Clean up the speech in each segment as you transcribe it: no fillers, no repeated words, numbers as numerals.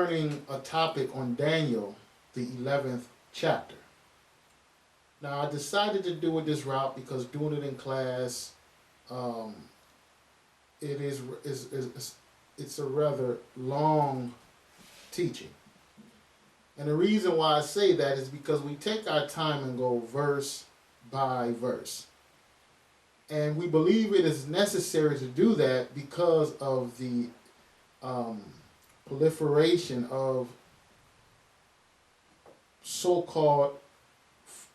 learning a topic on Daniel, the 11th chapter. Now, I decided to do it this route because doing it in class, it's a rather long teaching. And the reason why I say that is because we take our time and go verse by verse. And we believe it is necessary to do that because of the proliferation of so-called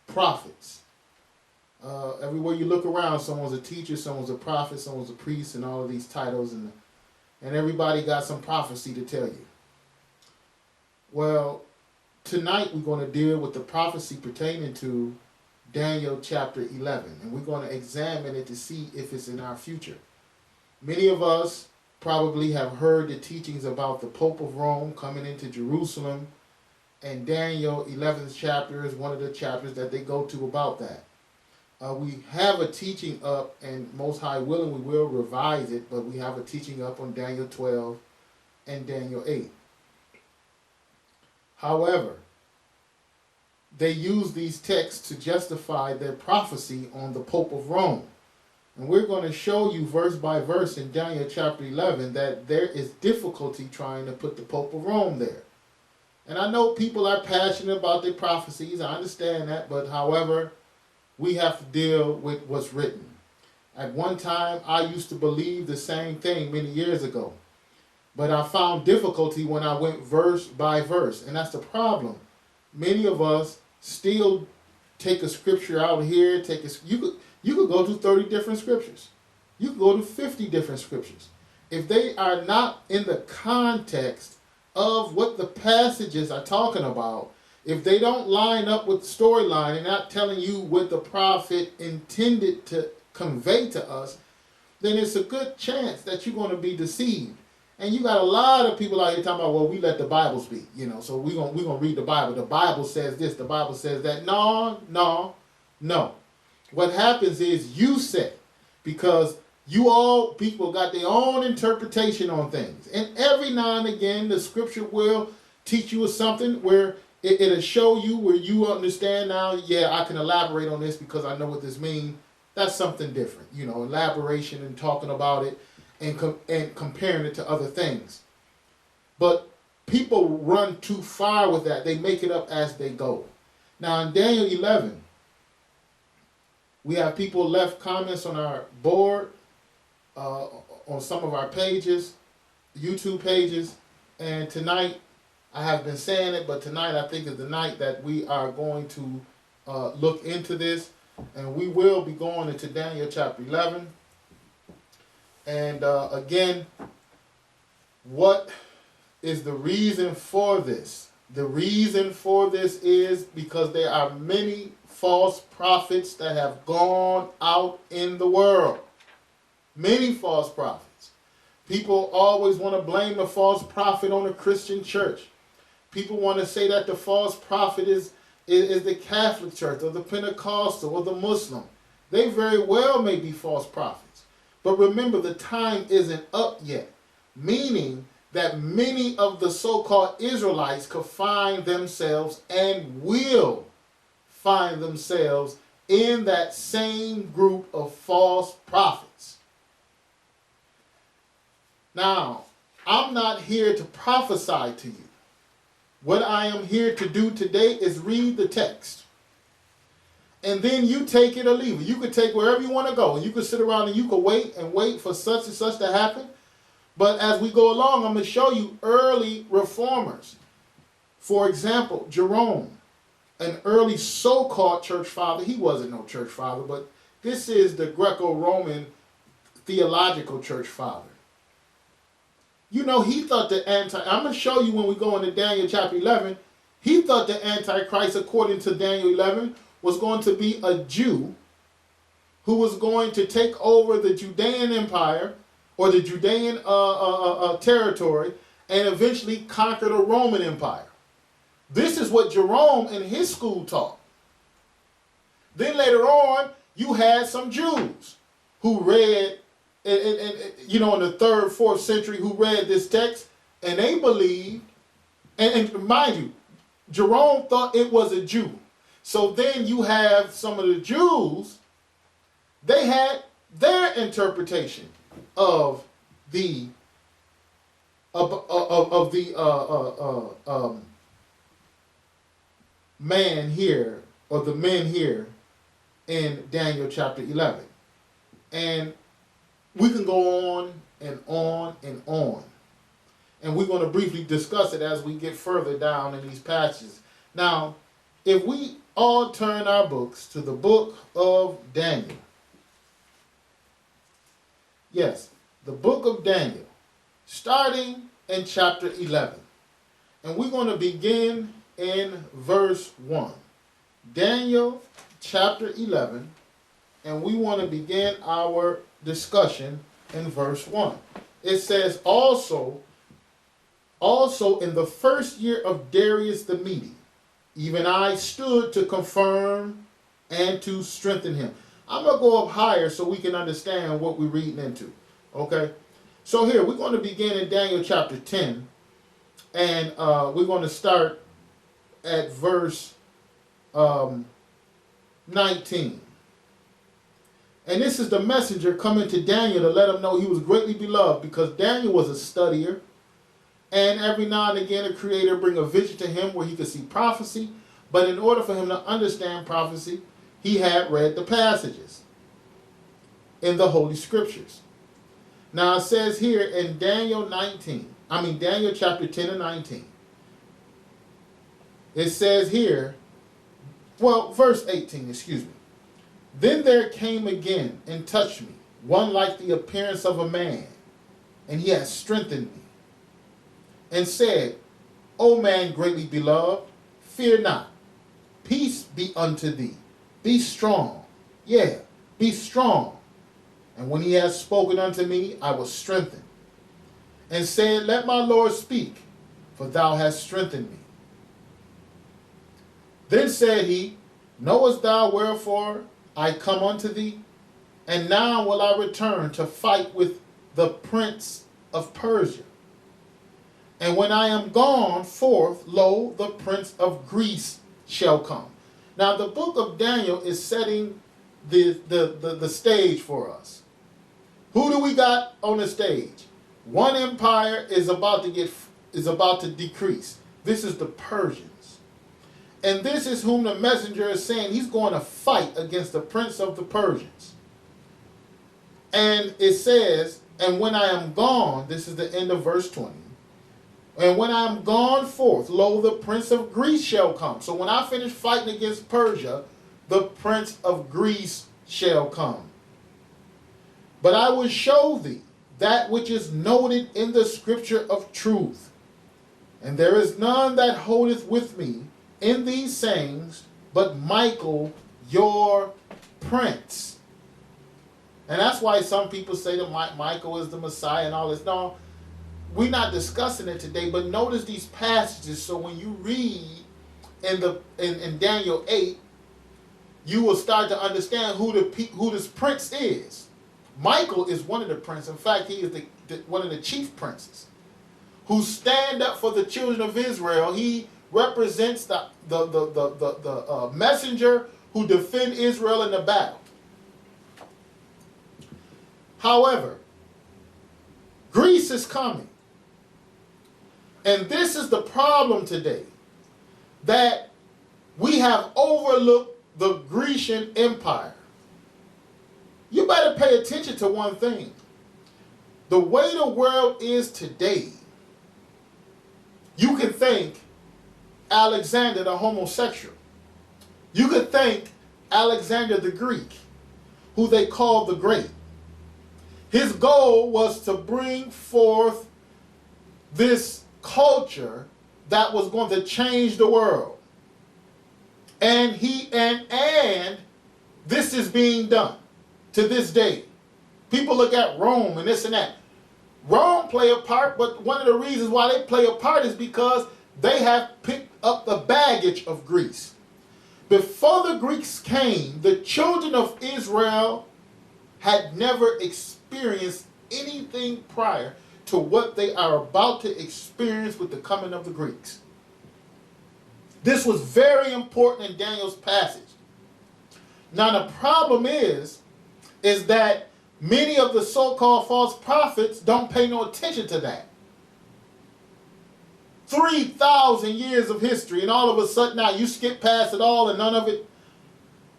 prophets. Everywhere you look around, someone's a teacher, someone's a prophet, someone's a priest, and all of these titles, and everybody got some prophecy to tell you. Well, tonight we're going to deal with the prophecy pertaining to Daniel chapter 11, and we're going to examine it to see if it's in our future. Many of us probably have heard the teachings about the Pope of Rome coming into Jerusalem, and Daniel 11th chapter is one of the chapters that they go to about that. We have a teaching up, and most high willing we will revise it, but we have a teaching up on Daniel 12 and Daniel 8. However, they use these texts to justify their prophecy on the Pope of Rome. And we're going to show you verse by verse in Daniel chapter 11 that there is difficulty trying to put the Pope of Rome there. And I know people are passionate about their prophecies. I understand that. But however, we have to deal with what's written. At one time, I used to believe the same thing many years ago. But I found difficulty when I went verse by verse. And that's the problem. Many of us still take a scripture out here. You could go to 30 different scriptures. You could go to 50 different scriptures. If they are not in the context of what the passages are talking about, if they don't line up with the storyline and not telling you what the prophet intended to convey to us, then it's a good chance that you're going to be deceived. And you got a lot of people out here talking about, well, we let the Bible speak, so we're gonna read the Bible. The Bible says this, the Bible says that. No. What happens is you say, because you all people got their own interpretation on things. And every now and again, the scripture will teach you something where it'll show you where you understand now, yeah, I can elaborate on this because I know what this means. That's something different, elaboration and talking about it and comparing it to other things. But people run too far with that. They make it up as they go. Now in Daniel 11, we have people left comments on our board, on some of our pages, YouTube pages, and tonight, I have been saying it, but tonight I think is the night that we are going to look into this, and we will be going into Daniel chapter 11. And again, what is the reason for this? The reason for this is because there are many false prophets that have gone out in the world. Many false prophets. People always want to blame the false prophet on the Christian church. People want to say that the false prophet is the Catholic Church or the Pentecostal or the Muslim. They very well may be false prophets. But remember, the time isn't up yet, meaning that many of the so-called Israelites could find themselves and will find themselves in that same group of false prophets. Now, I'm not here to prophesy to you. What I am here to do today is read the text. And then you take it or leave it. You could take wherever you want to go. And you could sit around and you could wait for such and such to happen. But as we go along, I'm going to show you early reformers. For example, Jerome, an early so-called church father. He wasn't no church father, but this is the Greco-Roman theological church father. He thought I'm going to show you when we go into Daniel chapter 11, he thought the Antichrist, according to Daniel 11, was going to be a Jew who was going to take over the Judean Empire or the Judean territory and eventually conquer the Roman Empire. This is what Jerome and his school taught. Then later on, you had some Jews who read, in the 3rd, 4th century, who read this text, and they believed And mind you, Jerome thought it was a Jew. So then you have some of the Jews, they had their interpretation of the man here, or the men here in Daniel chapter 11. And we can go on and on and on. And we're going to briefly discuss it as we get further down in these passages. Now, if we all turn our books to the book of Daniel. Yes, the book of Daniel, starting in chapter 11. And we're going to begin in verse 1. Daniel chapter 11, and we want to begin our discussion in verse 1. It says, also in the first year of Darius the Mede, even I stood to confirm and to strengthen him. I'm going to go up higher so we can understand what we're reading into. Okay? So here, we're going to begin in Daniel chapter 10. And we're going to start at verse 19. And this is the messenger coming to Daniel to let him know he was greatly beloved, because Daniel was a studier. And every now and again, the Creator bring a vision to him where he could see prophecy. But in order for him to understand prophecy, he had read the passages in the Holy Scriptures. Now it says here in Daniel chapter 10 and 19. It says here, verse 18, excuse me. Then there came again and touched me, one like the appearance of a man, and he has strengthened me, and said, O man greatly beloved, fear not. Peace be unto thee. Be strong. Yeah, be strong. And when he has spoken unto me, I was strengthened. And said, let my Lord speak, for thou hast strengthened me. Then said he, knowest thou wherefore I come unto thee? And now will I return to fight with the prince of Persia. And when I am gone forth, lo, the prince of Greece shall come. Now the book of Daniel is setting the stage for us. Who do we got on the stage? One empire is about to decrease. This is the Persians. And this is whom the messenger is saying he's going to fight against the prince of the Persians. And it says, and when I am gone, this is the end of verse 20. And when I am gone forth, lo, the prince of Greece shall come. So when I finish fighting against Persia, the prince of Greece shall come. But I will show thee that which is noted in the scripture of truth. And there is none that holdeth with me in these sayings, but Michael, your prince. And that's why some people say that Michael is the Messiah and all this. No, we're not discussing it today, but notice these passages. So when you read in Daniel 8, you will start to understand who this prince is. Michael is one of the princes. In fact, he is one of the chief princes who stand up for the children of Israel. He represents the messenger who defend Israel in the battle. However, Greece is coming. And this is the problem today, that we have overlooked the Grecian Empire. You better pay attention to one thing. The way the world is today, you can think Alexander the homosexual. You could think Alexander the Greek, who they called the Great. His goal was to bring forth this culture that was going to change the world. And this is being done to this day. People look at Rome and this and that. Rome play a part, but one of the reasons why they play a part is because they have picked up the baggage of Greece. Before the Greeks came, the children of Israel had never experienced anything prior to what they are about to experience with the coming of the Greeks. This was very important in Daniel's passage. Now the problem is that many of the so-called false prophets don't pay no attention to that. 3,000 years of history, and all of a sudden now you skip past it all and none of it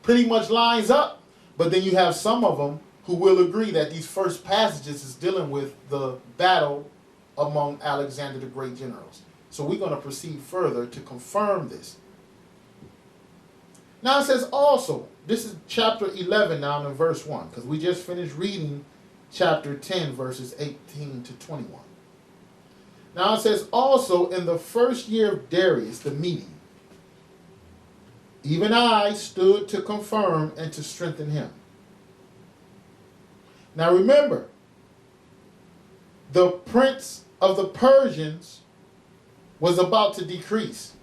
pretty much lines up. But then you have some of them who will agree that these first passages is dealing with the battle among Alexander the Great generals. So we're going to proceed further to confirm this. Now it says also, this is chapter 11 now in verse 1, because we just finished reading chapter 10 verses 18 to 21. Now it says also, in the first year of Darius the Mede, even I stood to confirm and to strengthen him. Now remember, the prince of the Persians was about to decrease.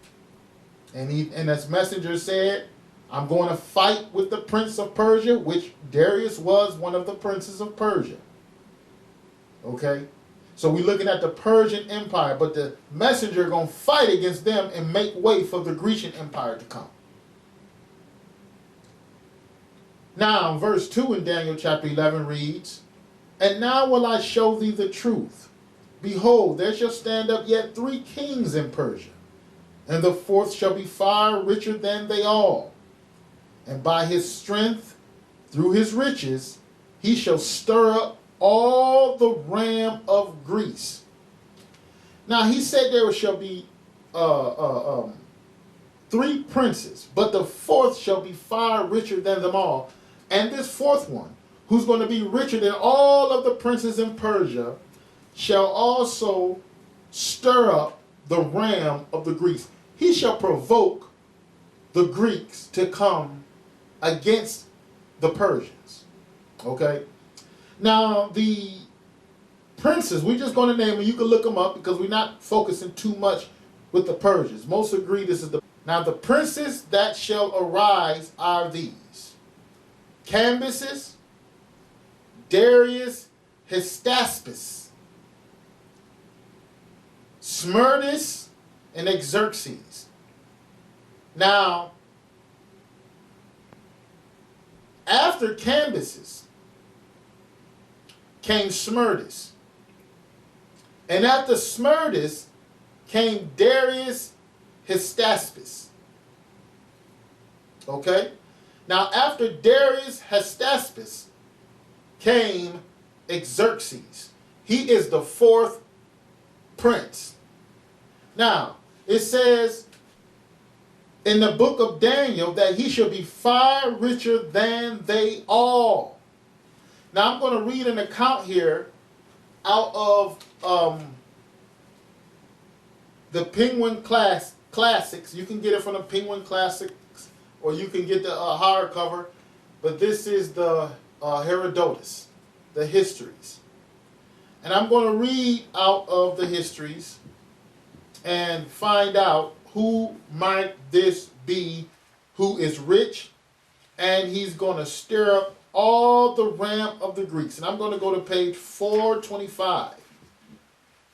And as messenger said, I'm going to fight with the prince of Persia, which Darius was one of the princes of Persia. Okay? So we're looking at the Persian Empire, but the messenger going to fight against them and make way for the Grecian Empire to come. Now, verse 2 in Daniel chapter 11 reads, And now will I show thee the truth. Behold, there shall stand up yet 3 kings in Persia, and the 4th shall be far richer than they all. And by his strength, through his riches, he shall stir up all the realm of Greece. Now he said there shall be 3 princes, but the 4th shall be far richer than them all. And this 4th one, who's going to be richer than all of the princes in Persia, shall also stir up the realm of the Greeks. He shall provoke the Greeks to come against the Persians. Okay? Now, the princes, we're just going to name them. You can look them up because we're not focusing too much with the Persians. Most agree this is the... Now, the princes that shall arise are these: Cambyses, Darius, Hystaspes, Smerdis, and Xerxes. Now, after Cambyses came Smerdis, and after Smerdis came Darius Hystaspes. Okay? Now, after Darius Hystaspes came Xerxes. He is the 4th prince. Now, it says in the book of Daniel that he shall be far richer than they all. Now, I'm going to read an account here out of the Penguin Classics. You can get it from the Penguin Classics, or you can get the hardcover. But this is the Herodotus, the histories. And I'm going to read out of the histories and find out who might this be who is rich, and he's going to stir up all the realm of the Greeks. And I'm going to go to page 425.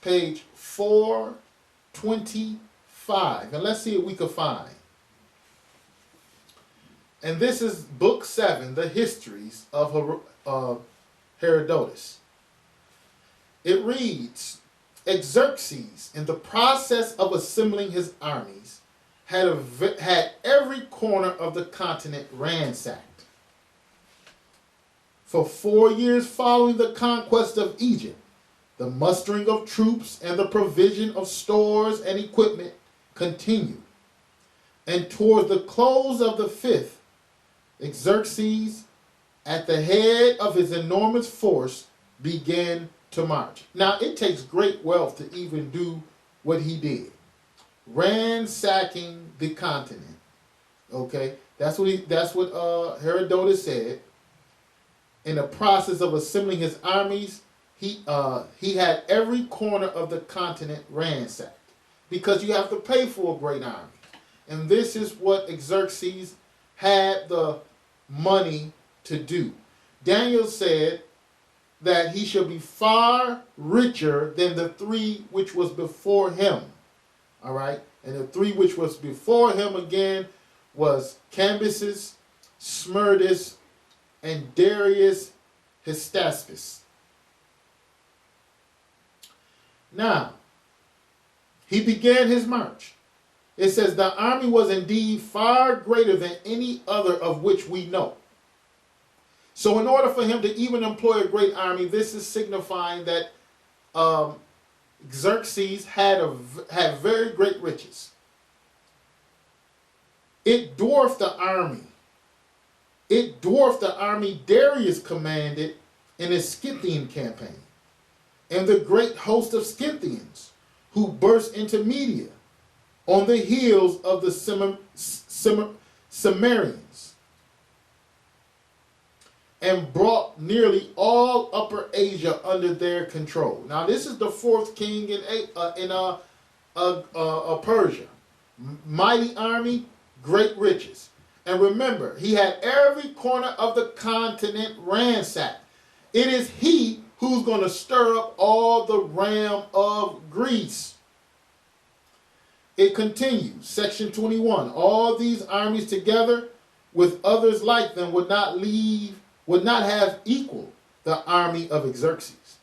Page 425. And let's see what we can find. And this is book 7, the histories of Herodotus. It reads, Xerxes, in the process of assembling his armies, had every corner of the continent ransacked. For 4 years following the conquest of Egypt, the mustering of troops and the provision of stores and equipment continued. And toward the close of the 5th, Xerxes, at the head of his enormous force, began to march. Now, it takes great wealth to even do what he did. Ransacking the continent. Okay? That's what Herodotus said. In the process of assembling his armies, he had every corner of the continent ransacked. Because you have to pay for a great army. And this is what Xerxes had the money to do. Daniel said that he shall be far richer than the 3 which was before him. All right. And the three which was before him again was Cambyses, Smerdis, and Darius Hystaspes. Now, he began his march. It says the army was indeed far greater than any other of which we know. So in order for him to even employ a great army, this is signifying that Xerxes had very great riches. It dwarfed the army. It dwarfed the army Darius commanded in his Scythian campaign, and the great host of Scythians who burst into Media on the heels of the Cimmerians, and brought nearly all Upper Asia under their control. Now, this is the fourth king in Persia. Mighty army, great riches. And remember, he had every corner of the continent ransacked. It is he who's going to stir up all the realm of Greece. It continues, section 21. All these armies together with others like them would not have equaled the army of Xerxes.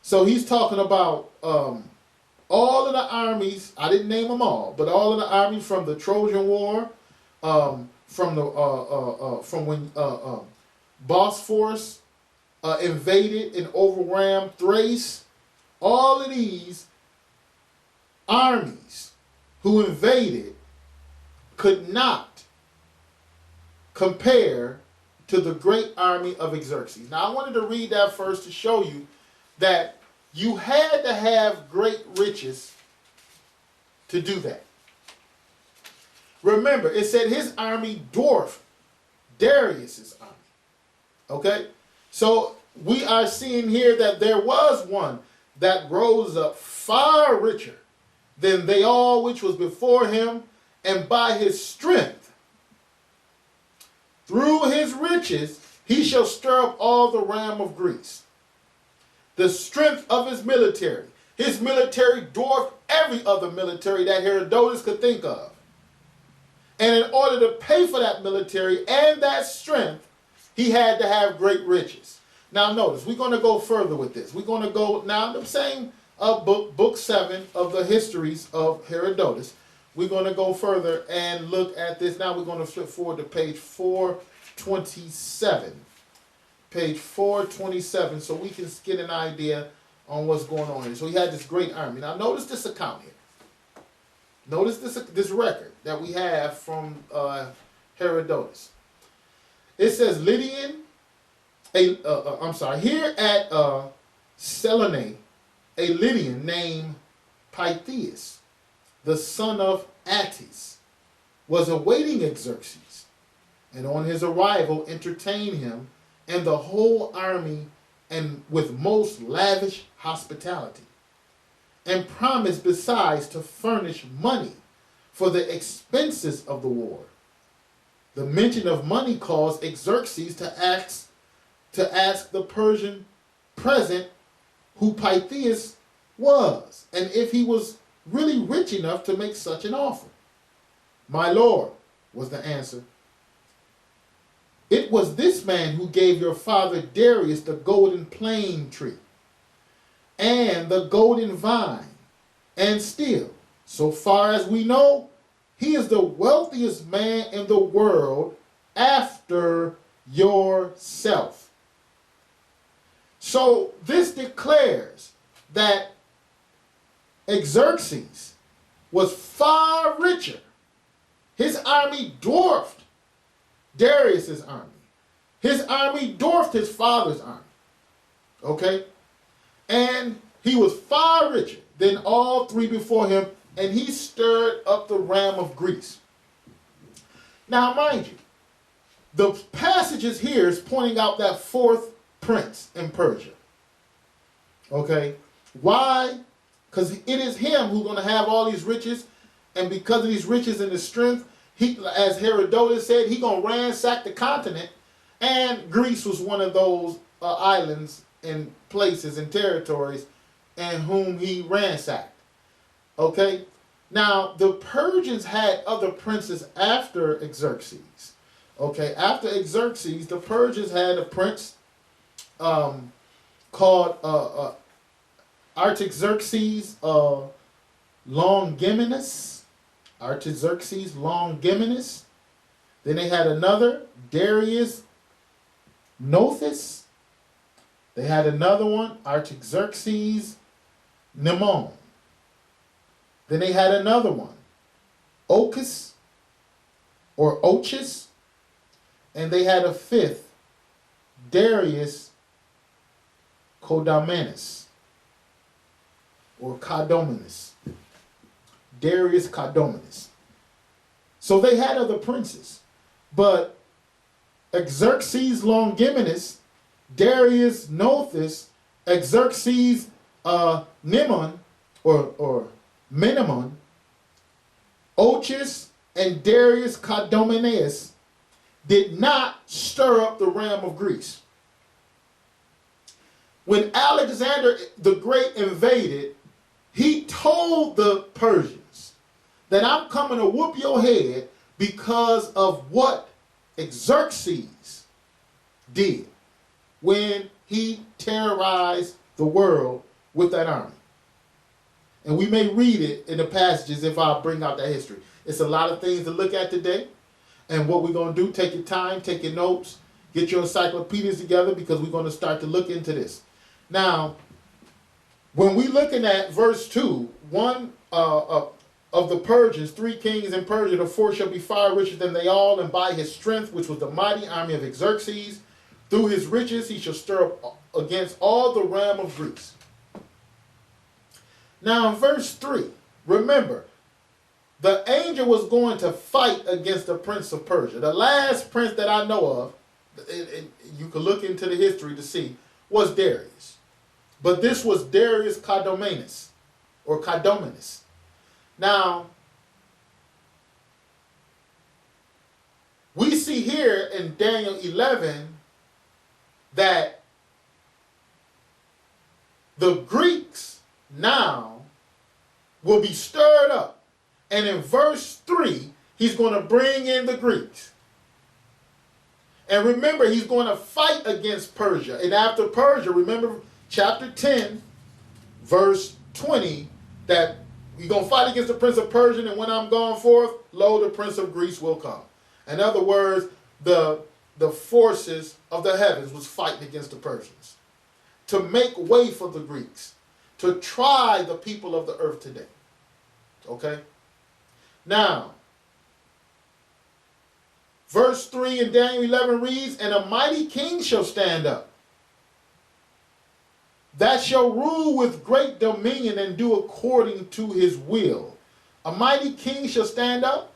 So he's talking about all of the armies. I didn't name them all, but all of the armies from the Trojan War, from when Bosphorus invaded and overran Thrace. All of these armies who invaded could not compare to the great army of Xerxes. Now, I wanted to read that first to show you that you had to have great riches to do that. Remember, it said his army dwarfed Darius's army. Okay? So we are seeing here that there was one that rose up far richer than they all which was before him, and by his strength, through his riches, he shall stir up all the realm of Greece. The strength of his military dwarfed every other military that Herodotus could think of. And in order to pay for that military and that strength, he had to have great riches. Now notice, we're going to go further with this. We're going to go now the same book 7 of the histories of Herodotus. We're going to go further and look at this. Now we're going to flip forward to page 427. Page 427, so we can get an idea on what's going on here. So he had this great army. Now notice this account here. Notice this record that we have from Herodotus. It says here at Selene, a Lydian named Pythias, the son of Attis, was awaiting Xerxes, and on his arrival entertained him and the whole army and with most lavish hospitality, and promised besides to furnish money for the expenses of the war. The mention of money caused Xerxes to ask the Persian present who Pythias was, and if he was really rich enough to make such an offer. My lord, was the answer, it was this man who gave your father Darius the golden plane tree and the golden vine, and still, so far as we know, he is the wealthiest man in the world after yourself. So this declares that Xerxes was far richer. His army dwarfed Darius's army. His army dwarfed his father's army. Okay? And he was far richer than all three before him, and he stirred up the realm of Greece. Now, mind you, the passages here is pointing out that fourth prince in Persia. Okay? Why? Because it is him who's going to have all these riches, and because of these riches and the strength, he, as Herodotus said, he's going to ransack the continent, and Greece was one of those islands and places and territories and whom he ransacked. Okay? Now, the Persians had other princes after Xerxes. Okay, after Xerxes, the Persians had a prince called Artaxerxes Longimanus. Artaxerxes Longimanus. Then they had another, Darius Nothus. They had another one, Artaxerxes Nemon. Then they had another one, Ochus or Ochus. And they had a fifth, Darius Codomanus or Codomanus. Darius Codomanus. So they had other princes. But Xerxes Longimanus, Darius Nothus, Xerxes Nemon or Menemon, Ochus, and Darius Codomanus did not stir up the realm of Greece. When Alexander the Great invaded, he told the Persians that I'm coming to whoop your head because of what Xerxes did when he terrorized the world with that army. And we may read it in the passages if I bring out that history. It's a lot of things to look at today. And what we're going to do, take your time, take your notes, get your encyclopedias together, because we're going to start to look into this. Now, when we're looking at verse 2, one of the Persians, 3 kings in Persia, the fourth shall be far richer than they all, and by his strength, which was the mighty army of Xerxes, through his riches he shall stir up against all the realm of Greece. Now in verse 3, remember, the angel was going to fight against the prince of Persia. The last prince that I know of, and you can look into the history to see, was Darius. But this was Darius Codomanus, or Codomanus. Now, we see here in Daniel 11 that the Greeks now will be stirred up. And in verse 3, he's going to bring in the Greeks. And remember, he's going to fight against Persia. And after Persia, remember chapter 10, verse 20, that you're going to fight against the prince of Persia, and when I'm gone forth, lo, the prince of Greece will come. In other words, the forces of the heavens was fighting against the Persians to make way for the Greeks, to try the people of the earth today. Okay? Now, verse 3 in Daniel 11 reads, and a mighty king shall stand up, that shall rule with great dominion and do according to his will. A mighty king shall stand up.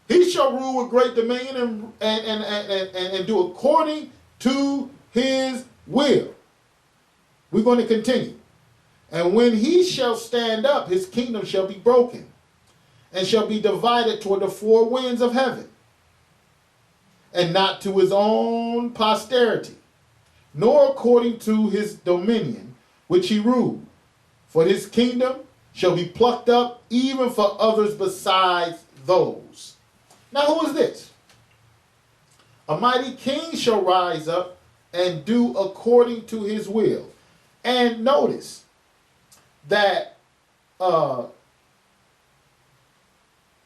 He shall rule with great dominion and do according to his will. We're going to continue. And when he shall stand up, his kingdom shall be broken, and shall be divided toward the 4 winds of heaven, and not to his own posterity, nor according to his dominion which he ruled. For his kingdom shall be plucked up even for others besides those. Now who is this? A mighty king shall rise up and do according to his will. And notice that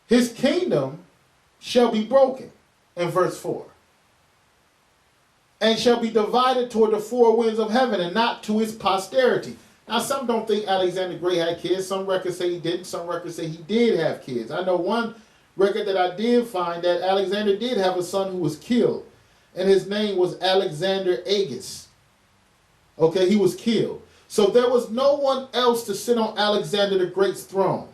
his kingdom shall be broken in verse 4. And shall be divided toward the 4 winds of heaven, and not to his posterity. Now, some don't think Alexander the Great had kids. Some records say he didn't. Some records say he did have kids. I know one record that I did find that Alexander did have a son who was killed. And his name was Alexander Agus. Okay, he was killed. So there was no one else to sit on Alexander the Great's throne.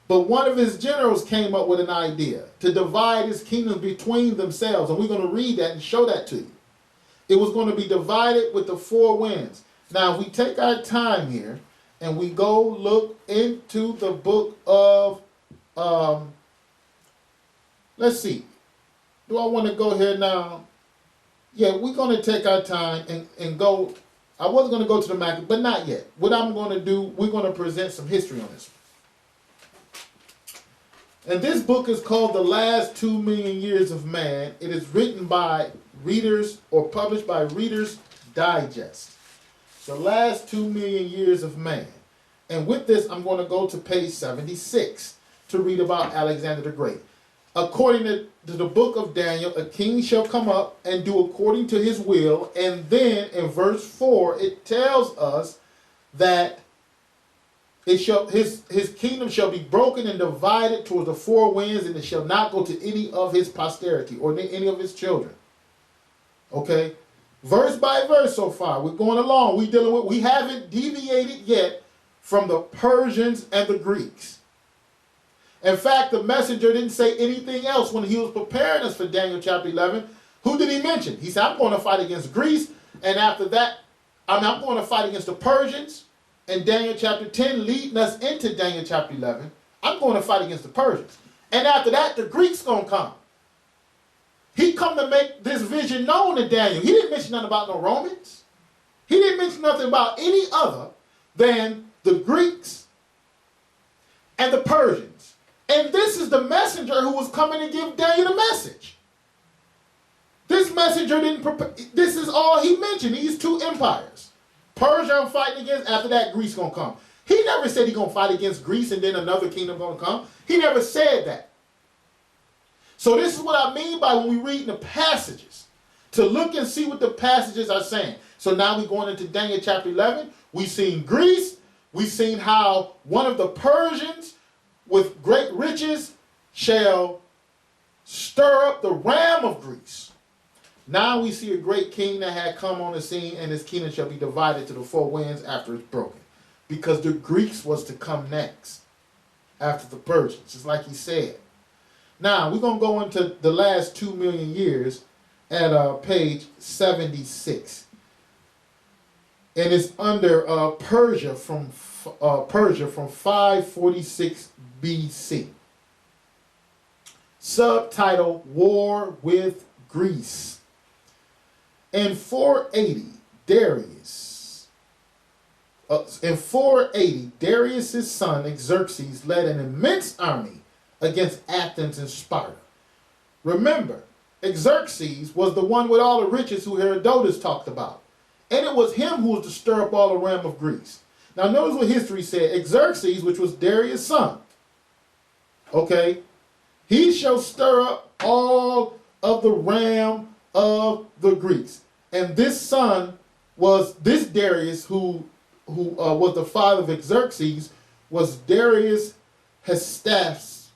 But one of his generals came up with an idea to divide his kingdom between themselves. And we're going to read that and show that to you. It was going to be divided with the 4 winds. Now, if we take our time here and we go look into the book of, let's see. Do I want to go here now? Yeah, we're going to take our time and go. I was going to go to the map, but not yet. What I'm going to do, we're going to present some history on this. And this book is called The Last 2 Million Years of Man. It is written by readers or published by Reader's Digest. The Last 2 Million Years of Man. And with this, I'm going to go to page 76 to read about Alexander the Great. According to the book of Daniel, a king shall come up and do according to his will. And then in verse 4, it tells us that his kingdom shall be broken and divided toward the four winds, and it shall not go to any of his posterity or any of his children. Okay? Verse by verse so far. We're going along. We haven't deviated yet from the Persians and the Greeks. In fact, the messenger didn't say anything else when he was preparing us for Daniel chapter 11. Who did he mention? He said, I'm going to fight against Greece, and after that, I'm going to fight against the Persians. In Daniel chapter 10, leading us into Daniel chapter 11, I'm going to fight against the Persians. And after that, the Greeks going to come. He come to make this vision known to Daniel. He didn't mention nothing about no Romans. He didn't mention nothing about any other than the Greeks and the Persians. And this is the messenger who was coming to give Daniel the message. This messenger didn't prepare. This is all he mentioned, these two empires. Persia I'm fighting against, after that Greece going to come. He never said he's going to fight against Greece and then another kingdom going to come. He never said that. So this is what I mean by when we read the passages, to look and see what the passages are saying. So now we're going into Daniel chapter 11. We've seen Greece. We've seen how one of the Persians with great riches shall stir up the ram of Greece. Now we see a great king that had come on the scene, and his kingdom shall be divided to the four winds after it's broken. Because the Greeks was to come next after the Persians, just like he said. Now we're going to go into the last 2 million years at page 76. And it's under Persia from 546 BC. Subtitle, War with Greece. In 480, Darius's son Xerxes led an immense army against Athens and Sparta. Remember, Xerxes was the one with all the riches who Herodotus talked about. And it was him who was to stir up all the ram of Greece. Now notice what history said. Xerxes, which was Darius' son, okay, he shall stir up all of the ram of the Greeks. And this son was this Darius who was the father of Xerxes, was Darius Hestaspes.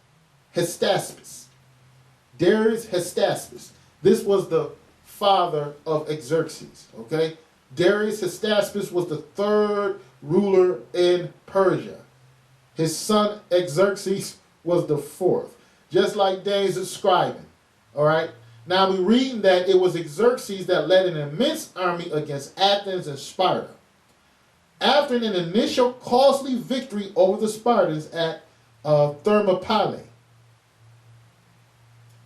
Darius Hestaspes. This was the father of Xerxes, okay? Darius Hestaspes was the third ruler in Persia. His son Xerxes was the fourth. Just like Daniel's describing, all right? Now we're reading that it was Xerxes that led an immense army against Athens and Sparta. After an initial costly victory over the Spartans at Thermopylae,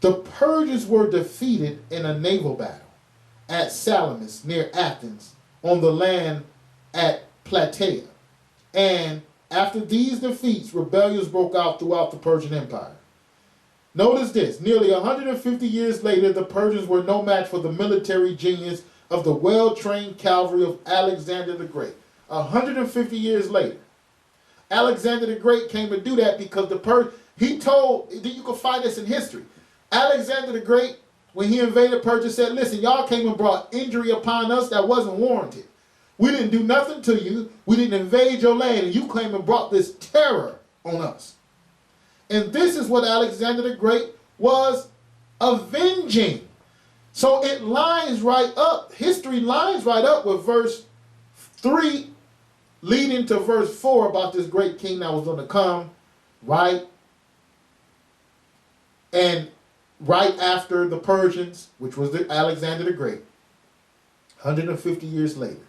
the Persians were defeated in a naval battle at Salamis near Athens on the land at Plataea. And after these defeats, rebellions broke out throughout the Persian Empire. Notice this, nearly 150 years later, the Persians were no match for the military genius of the well-trained cavalry of Alexander the Great. 150 years later, Alexander the Great came to do that because he told, you can find this in history. Alexander the Great, when he invaded Persia, said, listen, y'all came and brought injury upon us that wasn't warranted. We didn't do nothing to you. We didn't invade your land, and you came and brought this terror on us. And this is what Alexander the Great was avenging. So it lines right up, history lines right up with verse 3 leading to verse 4 about this great king that was going to come, right? And right after the Persians, which was Alexander the Great, 150 years later.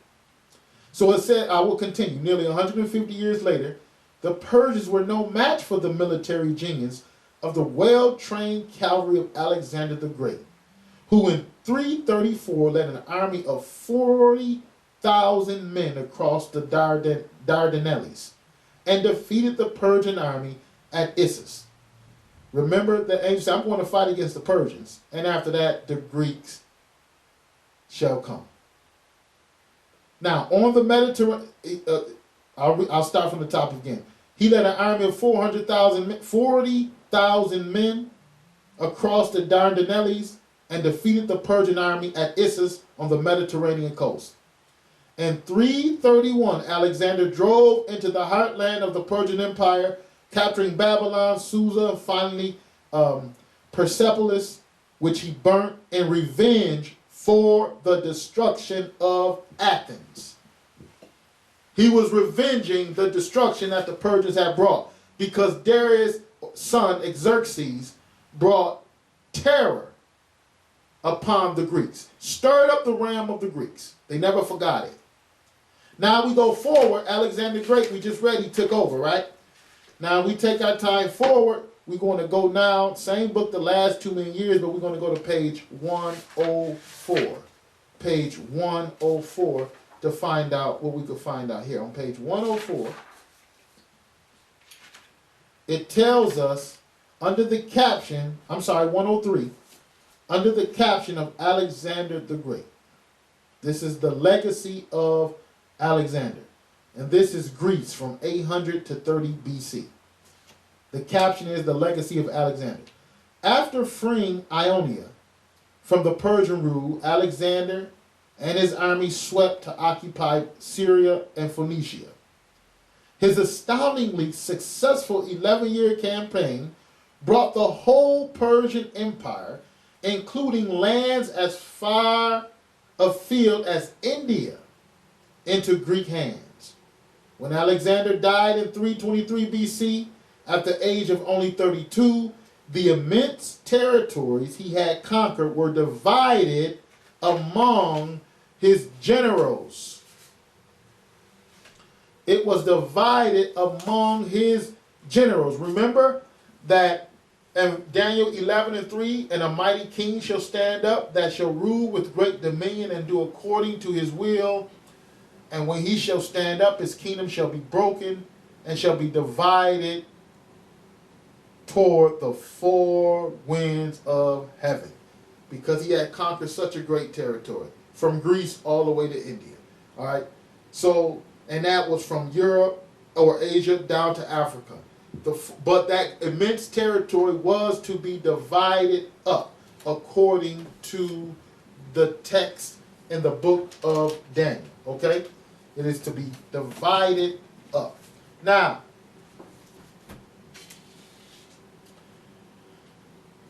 So it said, I will continue, nearly 150 years later, the Persians were no match for the military genius of the well-trained cavalry of Alexander the Great, who in 334 led an army of 40,000 men across the Dardanelles and defeated the Persian army at Issus. Remember, the angel said, I'm going to fight against the Persians, and after that, the Greeks shall come. Now, on the Mediterranean, I'll start from the top again. He led an army of 40,000 men across the Dardanelles and defeated the Persian army at Issus on the Mediterranean coast. In 331, Alexander drove into the heartland of the Persian Empire, capturing Babylon, Susa, and finally Persepolis, which he burnt in revenge for the destruction of Athens. He was revenging the destruction that the Persians had brought, because Darius' son Xerxes brought terror upon the Greeks, stirred up the realm of the Greeks. They never forgot it. Now we go forward. Alexander the Great, we just read, he took over, right? Now we take our time forward. We're going to go now, same book the last 2 million years, but we're going to go to page 104. Page 104 to find out what we could find out here. On page 104, it tells us under the caption, 103, under the caption of Alexander the Great. This is the legacy of Alexander. And this is Greece from 800 to 30 BC. The caption is the legacy of Alexander. After freeing Ionia from the Persian rule, Alexander and his army swept to occupy Syria and Phoenicia. His astoundingly successful 11-year campaign brought the whole Persian Empire, including lands as far afield as India, into Greek hands. When Alexander died in 323 BC, at the age of only 32, the immense territories he had conquered were divided among his generals. It was divided among his generals. Remember that in Daniel 11:3, and a mighty king shall stand up that shall rule with great dominion and do according to his will. And when he shall stand up, his kingdom shall be broken and shall be divided toward the four winds of heaven, because he had conquered such a great territory, from Greece all the way to India. All right. So, and that was from Europe or Asia down to Africa. But that immense territory was to be divided up according to the text in the book of Daniel. Okay? It is to be divided up. Now,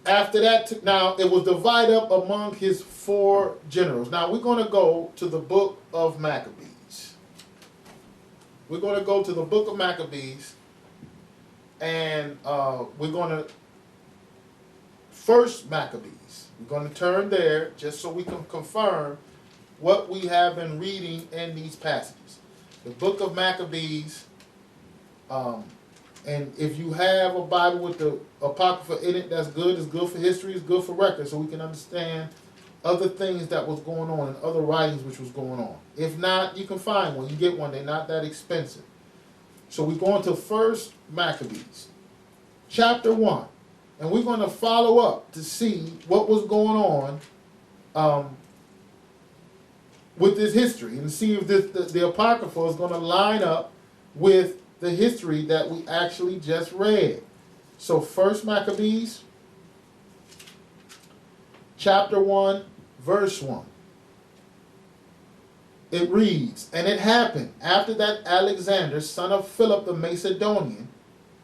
after that, now it was divided up among his four generals. Now we're going to go to the book of Maccabees. We're going to go to the book of Maccabees, and we're going to, first Maccabees. We're going to turn there just so we can confirm what we have been reading in these passages. The book of Maccabees, and if you have a Bible with the Apocrypha in it, that's good. It's good for history. It's good for record, so we can understand other things that was going on and other writings which was going on. If not, you can find one. You get one. They're not that expensive. So we're going to First Maccabees, chapter 1. And we're going to follow up to see what was going on with this history, and see if the Apocrypha is going to line up with the history that we actually just read. So First Maccabees, chapter 1, verse 1. It reads, "And it happened after that Alexander, son of Philip the Macedonian,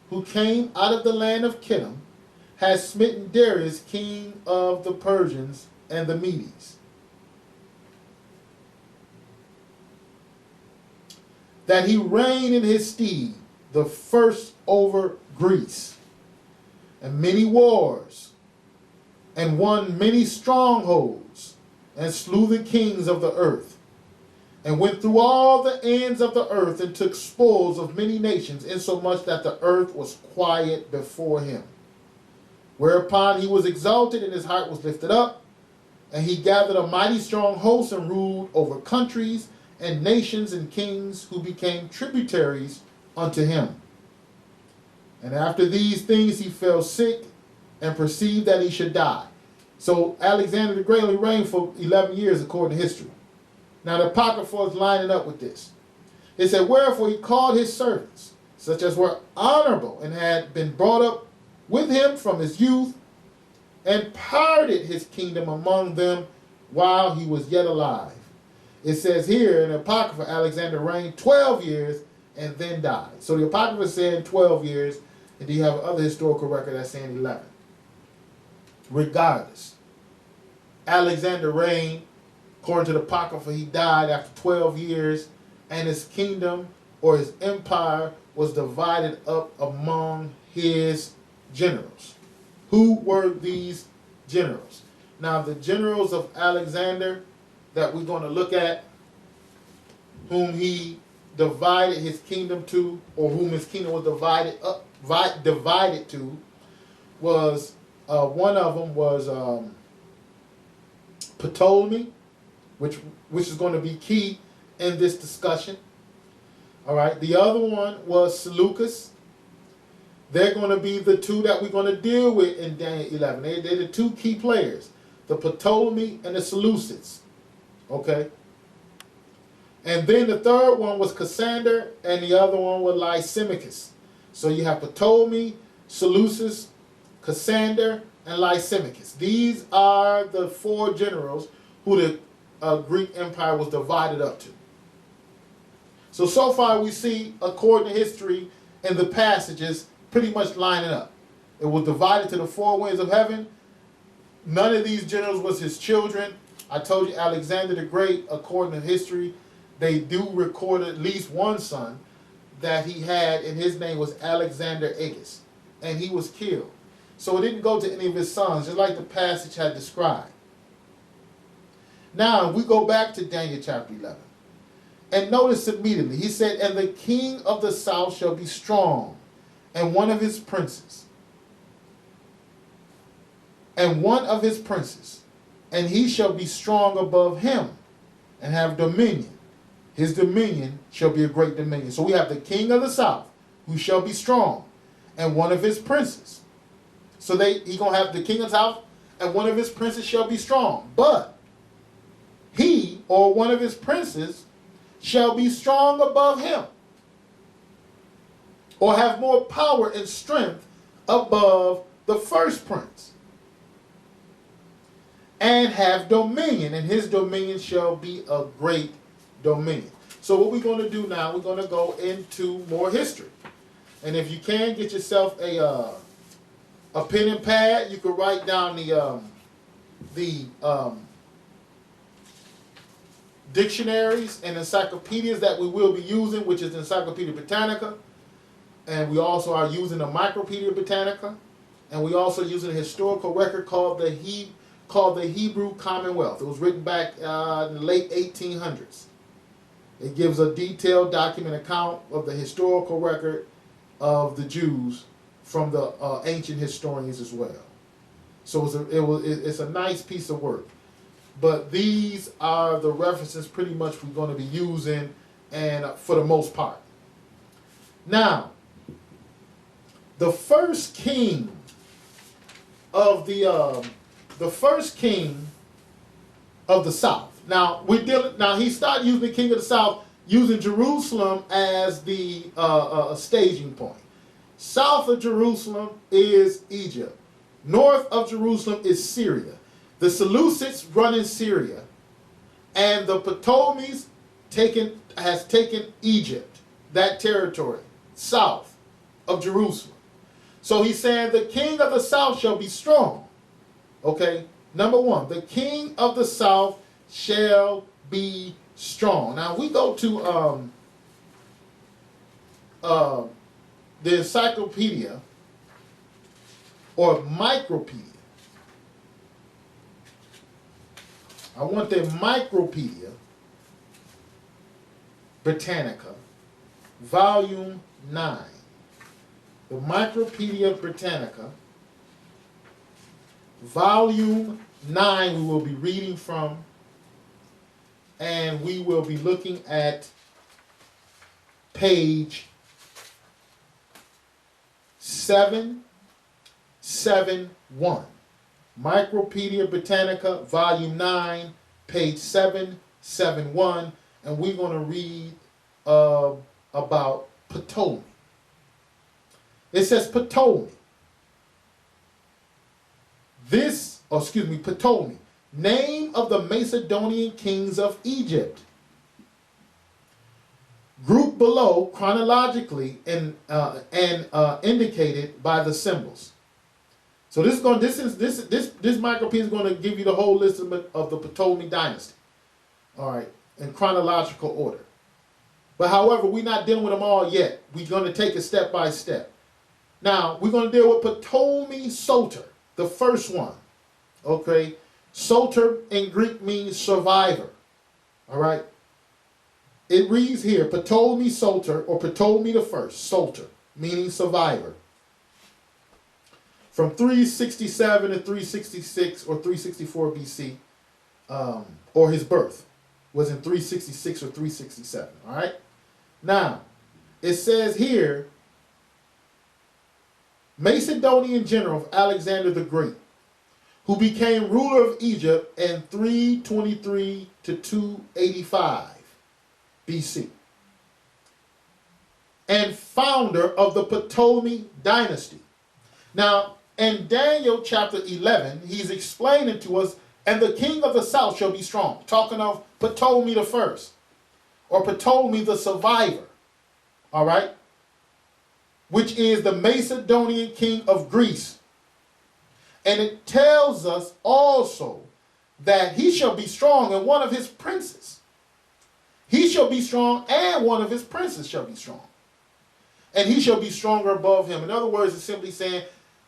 who came out of the land of Kittim, had smitten Darius, king of the Persians and the Medes, that he reigned in his stead, the first over Greece, and many wars, and won many strongholds, and slew the kings of the earth, and went through all the ends of the earth, and took spoils of many nations, insomuch that the earth was quiet before him. Whereupon he was exalted, and his heart was lifted up, and he gathered a mighty strong host, and ruled over countries, and nations, and kings, who became tributaries unto him. And after these things he fell sick, and perceived that he should die. So Alexander the Great only reigned for 11 years according to history. Now the Apocrypha is lining up with this. It said, wherefore he called his servants, such as were honorable and had been brought up with him from his youth, and parted his kingdom among them while he was yet alive. It says here in the Apocrypha, Alexander reigned 12 years and then died. So the Apocrypha is saying 12 years, and you have other historical record that's saying 11. Regardless, Alexander reigned, according to the Apocrypha, he died after 12 years, and his kingdom or his empire was divided up among his generals. Who were these generals? Now, the generals of Alexander that we're going to look at, whom he divided his kingdom to, or whom his kingdom was divided to, was one of them was Ptolemy, which is going to be key in this discussion. All right. The other one was Seleucus. They're going to be the two that we're going to deal with in Daniel 11. They're the two key players, the Ptolemy and the Seleucids. Okay. And then the third one was Cassander, and the other one was Lysimachus. So you have Ptolemy, Seleucus, Cassander, and Lysimachus. These are the four generals who the Greek Empire was divided up to. So far we see, according to history and the passages, pretty much lining up. It was divided to the four winds of heaven. None of these generals was his children. I told you Alexander the Great, according to history, they do record at least one son that he had, and his name was Alexander Agus, and he was killed. So it didn't go to any of his sons, just like the passage had described. Now, we go back to Daniel chapter 11. And notice immediately, he said, and the king of the south shall be strong, and one of his princes. And he shall be strong above him, and have dominion. His dominion shall be a great dominion. So we have the king of the south, who shall be strong, and one of his princes. So he's going to have the king of the south, and one of his princes shall be strong. But he, or one of his princes, shall be strong above him, or have more power and strength above the first prince, and have dominion, and his dominion shall be a great dominion. So what we're going to do now, we're going to go into more history. And if you can, get yourself a pen and pad. You can write down the dictionaries and encyclopedias that we will be using, which is Encyclopedia Britannica, and we also are using a Micropedia Britannica, and we also using a historical record called the Hebrew Commonwealth. It was written back in the late 1800s. It gives a detailed document account of the historical record of the Jews from the ancient historians as well. So it's a nice piece of work. But these are the references pretty much we're going to be using, and for the most part. Now, the first king of the south. Now he started using the king of the south, using Jerusalem as the staging point. South of Jerusalem is Egypt. North of Jerusalem is Syria. The Seleucids run in Syria, and the Ptolemies has taken Egypt, that territory, south of Jerusalem. So he's saying the king of the south shall be strong. Okay, number one, the king of the south shall be strong. Now we go to the encyclopedia or micropedia. I want the Micropedia Britannica, Volume 9. The Micropedia Britannica, Volume 9, we will be reading from, and we will be looking at page 7, 771. Micropedia Britannica, volume 9, page 771. And we're going to read about Ptolemy. It says Ptolemy. Ptolemy, name of the Macedonian kings of Egypt. Grouped below chronologically and indicated by the symbols. So this micropedia is going to give you the whole list of the Ptolemy dynasty. All right, in chronological order. But however, we're not dealing with them all yet. We're going to take it step by step. Now, we're going to deal with Ptolemy Soter, the first one. Okay, Soter in Greek means survivor. All right. It reads here, Ptolemy Soter, or Ptolemy the First, Soter, meaning survivor. From 367 to 366 or 364 BC, or his birth was in 366 or 367. All right. Now, it says here, Macedonian general Alexander the Great, who became ruler of Egypt in 323 to 285 BC, and founder of the Ptolemy dynasty. Now, in Daniel chapter 11, he's explaining to us, and the king of the south shall be strong. Talking of Ptolemy the first, or Ptolemy the survivor, all right, which is the Macedonian king of Greece. And it tells us also that he shall be strong and one of his princes. He shall be strong and one of his princes shall be strong. And he shall be stronger above him. In other words, it's simply saying,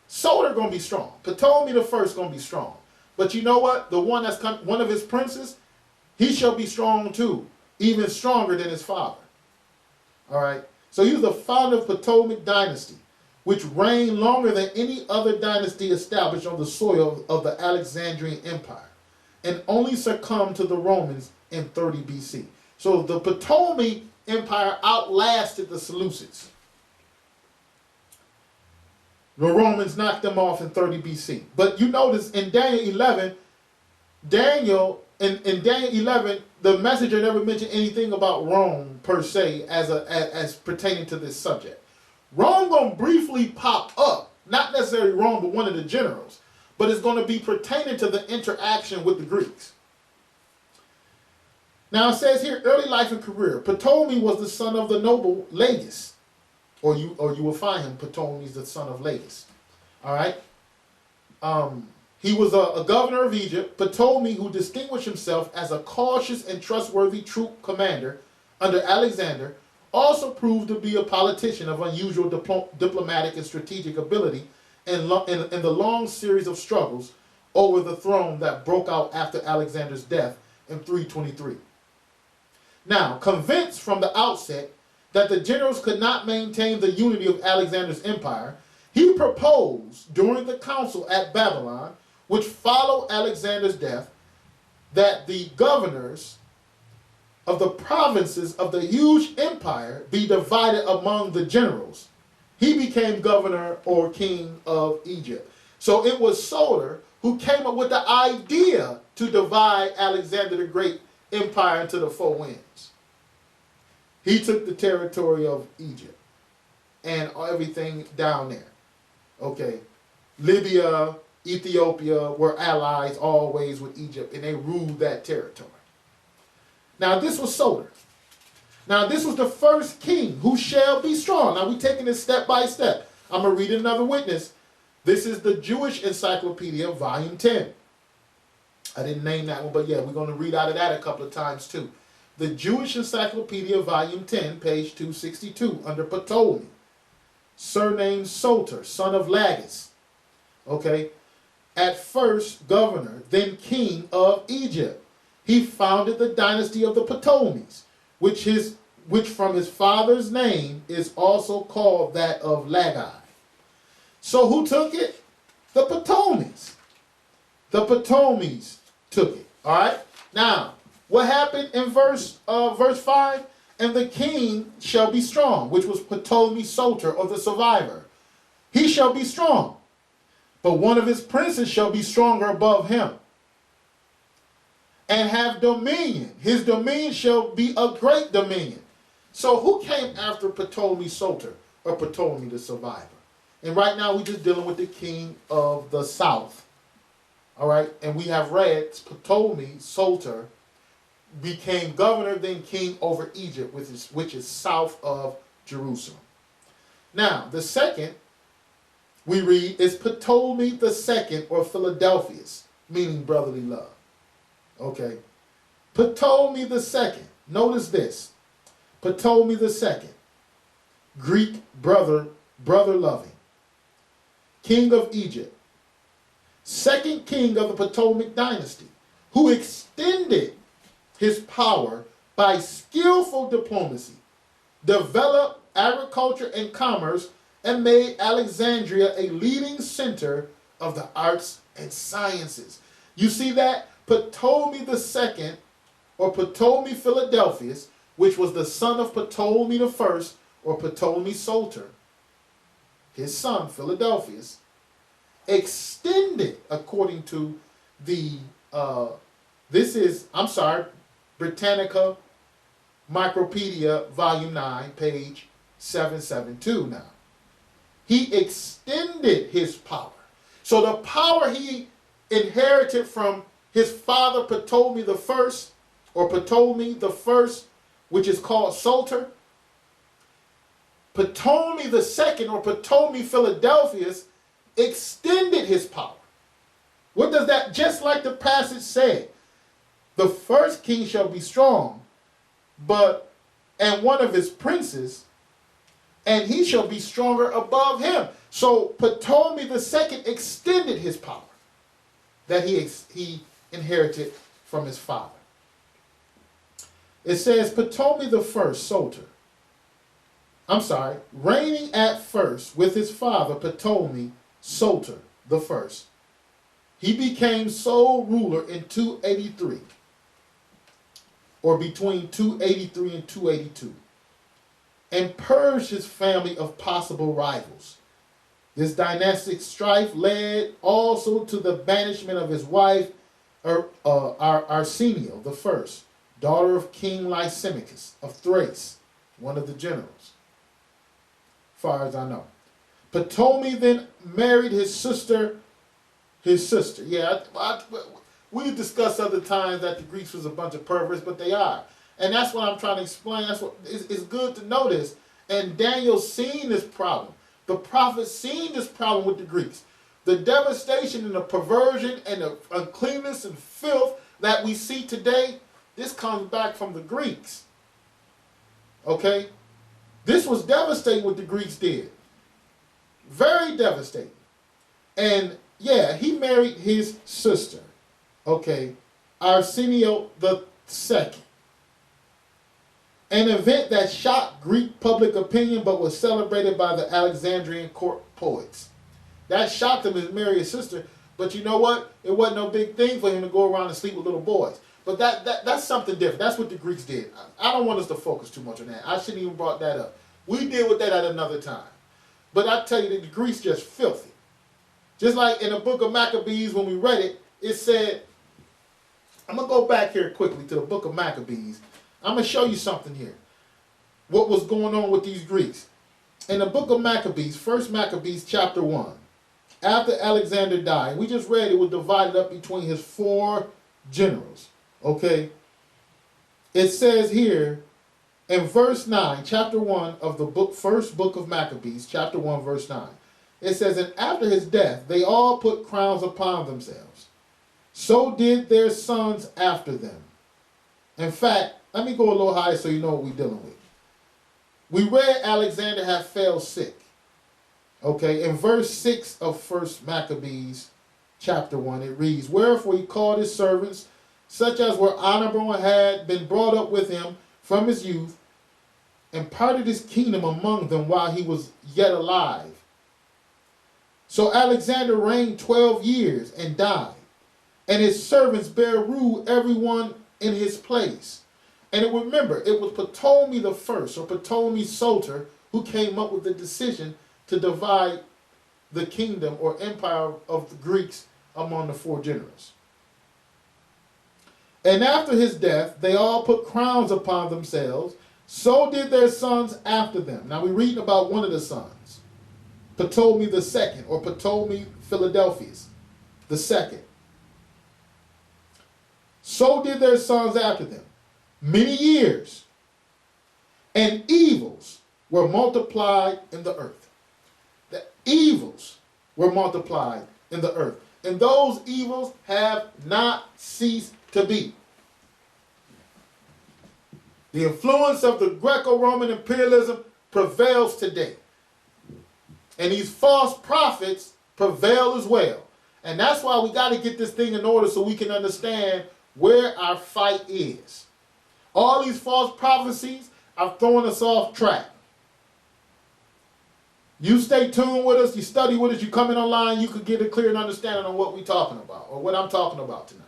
Soter going to be strong. Ptolemy the first going to be strong. But you know what? The one that's one of his princes, he shall be strong too. Even stronger than his father. All right. So he was the founder of the Ptolemaic dynasty, which reigned longer than any other dynasty established on the soil of the Alexandrian Empire, and only succumbed to the Romans in 30 BC. So the Ptolemy Empire outlasted the Seleucids. The Romans knocked them off in 30 BC. But you notice in Daniel 11, in Daniel 11, the messenger never mentioned anything about Rome per se as pertaining to this subject. Rome going to briefly pop up, not necessarily Rome, but one of the generals, but it's going to be pertaining to the interaction with the Greeks. Now it says here, early life and career. Ptolemy was the son of the noble Lagus, or you will find him, Ptolemy is the son of Lagus. All right. He was a governor of Egypt. Ptolemy, who distinguished himself as a cautious and trustworthy troop commander under Alexander, also proved to be a politician of unusual diplomatic and strategic ability in the long series of struggles over the throne that broke out after Alexander's death in 323. Now, convinced from the outset that the generals could not maintain the unity of Alexander's empire, he proposed during the council at Babylon, which followed Alexander's death, that the governors of the provinces of the huge empire be divided among the generals. He became governor or king of Egypt. So it was Soter who came up with the idea to divide Alexander the Great empire into the four winds. He took the territory of Egypt and everything down there. Okay, Libya, Ethiopia were allies always with Egypt, and they ruled that territory. Now this was Soter. Now this was the first king who shall be strong. Now we're taking this step by step. I'm going to read another witness. This is the Jewish Encyclopedia, volume 10. I didn't name that one, but yeah, we're going to read out of that a couple of times too. The Jewish Encyclopedia, volume 10, page 262, under Ptolemy. Surname Soter, son of Lagus. Okay. At first governor, then king of Egypt. He founded the dynasty of the Ptolemies, which from his father's name is also called that of Lagi. So who took it? The Ptolemies. The Ptolemies took it. All right. Now, what happened in verse 5? And the king shall be strong, which was Ptolemy Soter, or the survivor. He shall be strong. But one of his princes shall be stronger above him, and have dominion. His dominion shall be a great dominion. So who came after Ptolemy Soter, or Ptolemy the survivor? And right now we're just dealing with the king of the south. All right, and we have read Ptolemy Soter became governor, then king over Egypt, which is south of Jerusalem. Now, the second we read is Ptolemy II, or Philadelphus, meaning brotherly love. Okay. Ptolemy II. Notice this. Ptolemy II. Greek brother loving. King of Egypt. Second king of the Ptolemaic dynasty, who extended his power by skillful diplomacy, developed agriculture and commerce, and made Alexandria a leading center of the arts and sciences. You see that? Ptolemy II, or Ptolemy Philadelphus, which was the son of Ptolemy I, or Ptolemy Soter, his son Philadelphus, extended, according to the, Britannica Micropedia, volume 9, page 772 now. He extended his power. So the power he inherited from his father Ptolemy I, or Ptolemy I, which is called Soter, Ptolemy II, or Ptolemy Philadelphus, extended his power. What does that, just like the passage said, the first king shall be strong, and one of his princes, and he shall be stronger above him. So Ptolemy II extended his power that he inherited from his father. It says Ptolemy I, Soter, reigning at first with his father Ptolemy Soter I, he became sole ruler in 283, or between 283 and 282, and purged his family of possible rivals. This dynastic strife led also to the banishment of his wife, Arsinoe I, daughter of King Lysimachus of Thrace, one of the generals, far as I know. Ptolemy then married his sister. Yeah, we discussed other times that the Greeks was a bunch of perverts, but they are. And that's what I'm trying to explain. That's what it's good to know this. And Daniel's seen this problem. The prophets seen this problem with the Greeks. The devastation and the perversion and the uncleanness and filth that we see today, this comes back from the Greeks. Okay? This was devastating what the Greeks did. Very devastating. And yeah, he married his sister. Okay, Arsinoe II. An event that shocked Greek public opinion but was celebrated by the Alexandrian court poets. That shocked him to marry his sister, but you know what? It wasn't no big thing for him to go around and sleep with little boys. But that's something different. That's what the Greeks did. I don't want us to focus too much on that. I shouldn't even brought that up. We deal with that at another time. But I tell you that the Greeks just filthy. Just like in the book of Maccabees, when we read it, it said, I'm going to go back here quickly to the book of Maccabees. I'm going to show you something here. What was going on with these Greeks. In the book of Maccabees, 1 Maccabees chapter 1, after Alexander died, we just read it was divided up between his 4 generals. Okay? It says here in verse 9, chapter 1 of the first book of Maccabees, chapter 1, verse 9. It says, and after his death, they all put crowns upon themselves. So did their sons after them. In fact, let me go a little higher so you know what we're dealing with. We read Alexander had fell sick. Okay, in verse 6 of 1 Maccabees chapter 1, it reads, wherefore he called his servants, such as were honorable and had been brought up with him from his youth, and parted his kingdom among them while he was yet alive. So Alexander reigned 12 years and died, and his servants bare rule every one in his place. And remember, it was Ptolemy I, or Ptolemy Soter, who came up with the decision to divide the kingdom or empire of the Greeks among the four generals. And after his death, they all put crowns upon themselves. So did their sons after them. Now we're reading about one of the sons, Ptolemy II, or Ptolemy Philadelphus II. So did their sons after them. Many years, and evils were multiplied in the earth. The evils were multiplied in the earth. And those evils have not ceased to be. The influence of the Greco-Roman imperialism prevails today. And these false prophets prevail as well. And that's why we got to get this thing in order so we can understand where our fight is. All these false prophecies are throwing us off track. You stay tuned with us, you study with us, you come in online, you could get a clear understanding on what we're talking about, or what I'm talking about tonight.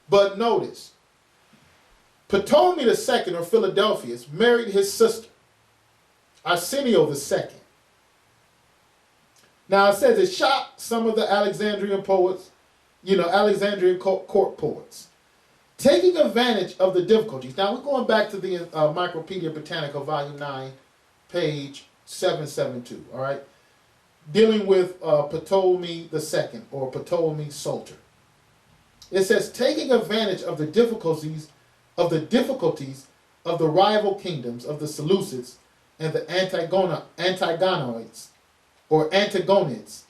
But notice, Ptolemy II, or Philadelphus, married his sister, Arsenio II. Now it says it shocked some of the Alexandrian poets, Alexandrian court poets, taking advantage of the difficulties. Now we're going back to the Micropedia Britannica, volume 9, page 772, all right? Dealing with Ptolemy II, or Ptolemy Soter. It says, taking advantage of the difficulties of the rival kingdoms of the Seleucids and the Antagonids, or Antagonids,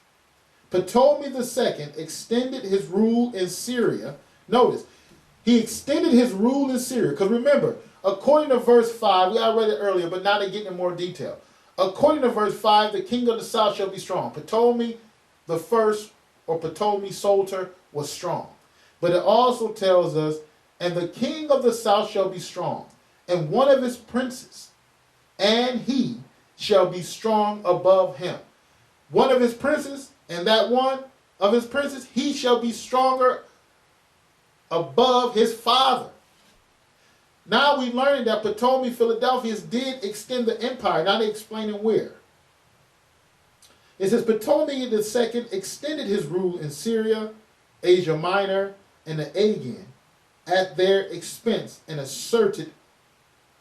Ptolemy II extended his rule in Syria. Notice, he extended his rule in Syria, because remember, according to verse 5, I read it earlier, but now they're getting in more detail. According to verse 5, the king of the south shall be strong. Ptolemy the first, or Ptolemy Soter, was strong. But it also tells us, and the king of the south shall be strong, and one of his princes, and he shall be strong above him. One of his princes, and that one of his princes, he shall be stronger above his father. Now we learned that Ptolemy Philadelphus did extend the empire. Now they're explaining where. It says Ptolemy II extended his rule in Syria, Asia Minor, and the Aegean at their expense, and asserted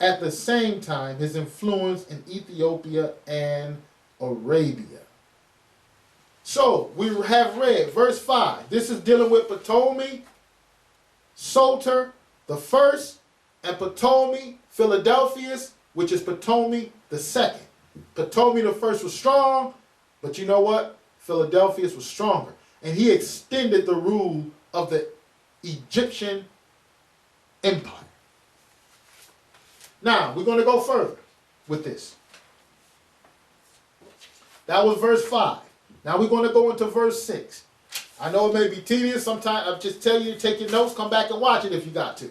at the same time his influence in Ethiopia and Arabia. So we have read verse 5. This is dealing with Ptolemy Soter the first, and Ptolemy Philadelphus, which is Ptolemy the second. Ptolemy the first was strong, but you know what? Philadelphus was stronger. And he extended the rule of the Egyptian empire. Now, we're going to go further with this. That was verse 5. Now we're going to go into verse 6. I know it may be tedious. Sometimes I'll just tell you to take your notes, come back and watch it if you got to.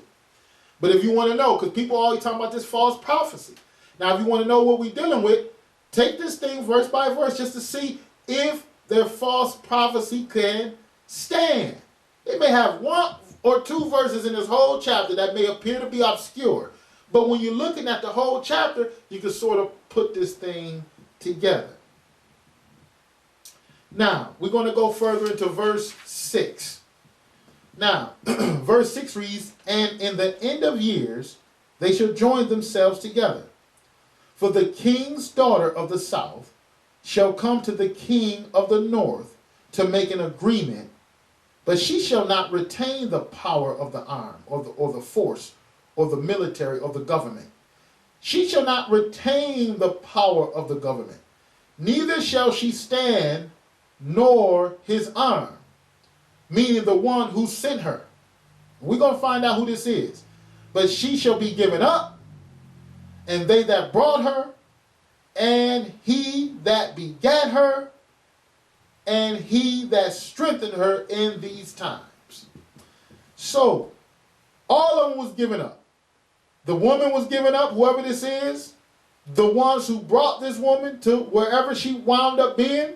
But if you want to know, because people always talking about this false prophecy. Now, if you want to know what we're dealing with, take this thing verse by verse just to see if their false prophecy can stand. They may have one or two verses in this whole chapter that may appear to be obscure. But when you're looking at the whole chapter, you can sort of put this thing together. Now, we're going to go further into verse 6. Now, verse 6 reads, and in the end of years, they shall join themselves together. For the king's daughter of the south shall come to the king of the north to make an agreement, but she shall not retain the power of the arm, or the force, or the military, or the government. She shall not retain the power of the government, neither shall she stand, nor his arm, meaning the one who sent her. We're going to find out who this is. But she shall be given up, and they that brought her, and he that begat her, and he that strengthened her in these times. So, all of them was given up. The woman was given up, whoever this is, the ones who brought this woman to wherever she wound up being,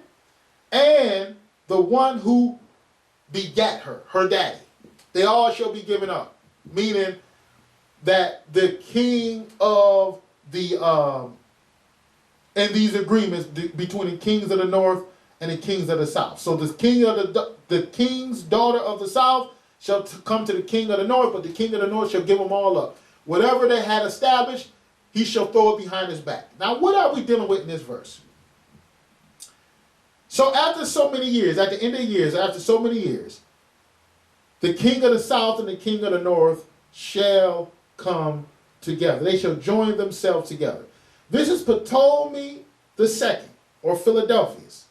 and the one who begat her, her daddy. They all shall be given up. Meaning that the king of the, and these agreements between the kings of the north and the kings of the south. So the king's daughter of the south shall come to the king of the north, but the king of the north shall give them all up. Whatever they had established, he shall throw it behind his back. Now, what are we dealing with in this verse? So after so many years, at the end of the years, after so many years, the king of the south and the king of the north shall come together. They shall join themselves together. This is Ptolemy II, or Philadelphus.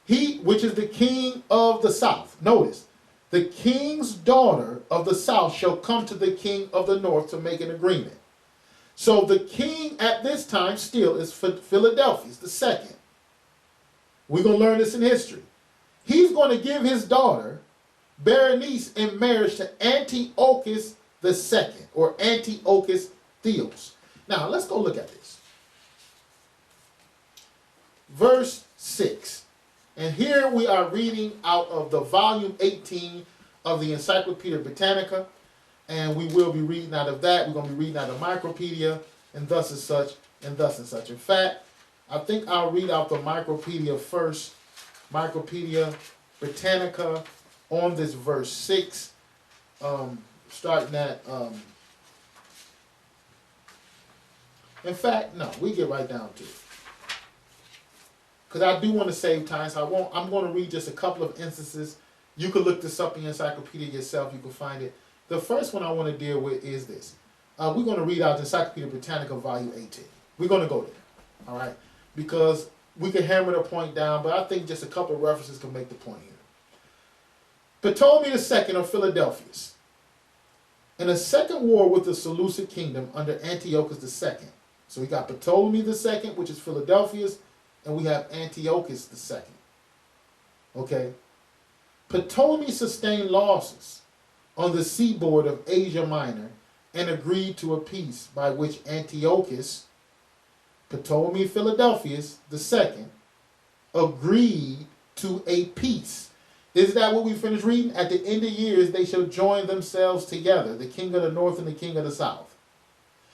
He, which is the king of the south. Notice, the king's daughter of the south shall come to the king of the north to make an agreement. So the king at this time still is Philadelphus II. We're going to learn this in history. He's going to give his daughter, Berenice, in marriage to Antiochus II, or Antiochus Theos. Now, let's go look at this. Verse 6. And here we are reading out of the volume 18 of the Encyclopedia Britannica. And we will be reading out of that. We're going to be reading out of Micropedia, and thus and such, and thus and such. In fact, I think I'll read out the Micropedia first. Micropedia Britannica on this verse 6. Starting at, in fact, no, we get right down to it. Because I do want to save time, so I'm going to read just a couple of instances. You can look this up in your encyclopedia yourself. You can find it. The first one I want to deal with is this. We're going to read out the Encyclopedia Britannica, volume 18. We're going to go there, all right? Because we can hammer the point down, but I think just a couple of references can make the point here. Ptolemy II of Philadelphus. In a second war with the Seleucid kingdom under Antiochus II. So we got Ptolemy II, which is Philadelphus, and we have Antiochus II. Okay? Ptolemy sustained losses on the seaboard of Asia Minor and agreed to a peace by which Antiochus, Ptolemy Philadelphus II, agreed to a peace. Is that what we finished reading? At the end of years, they shall join themselves together, the king of the north and the king of the south.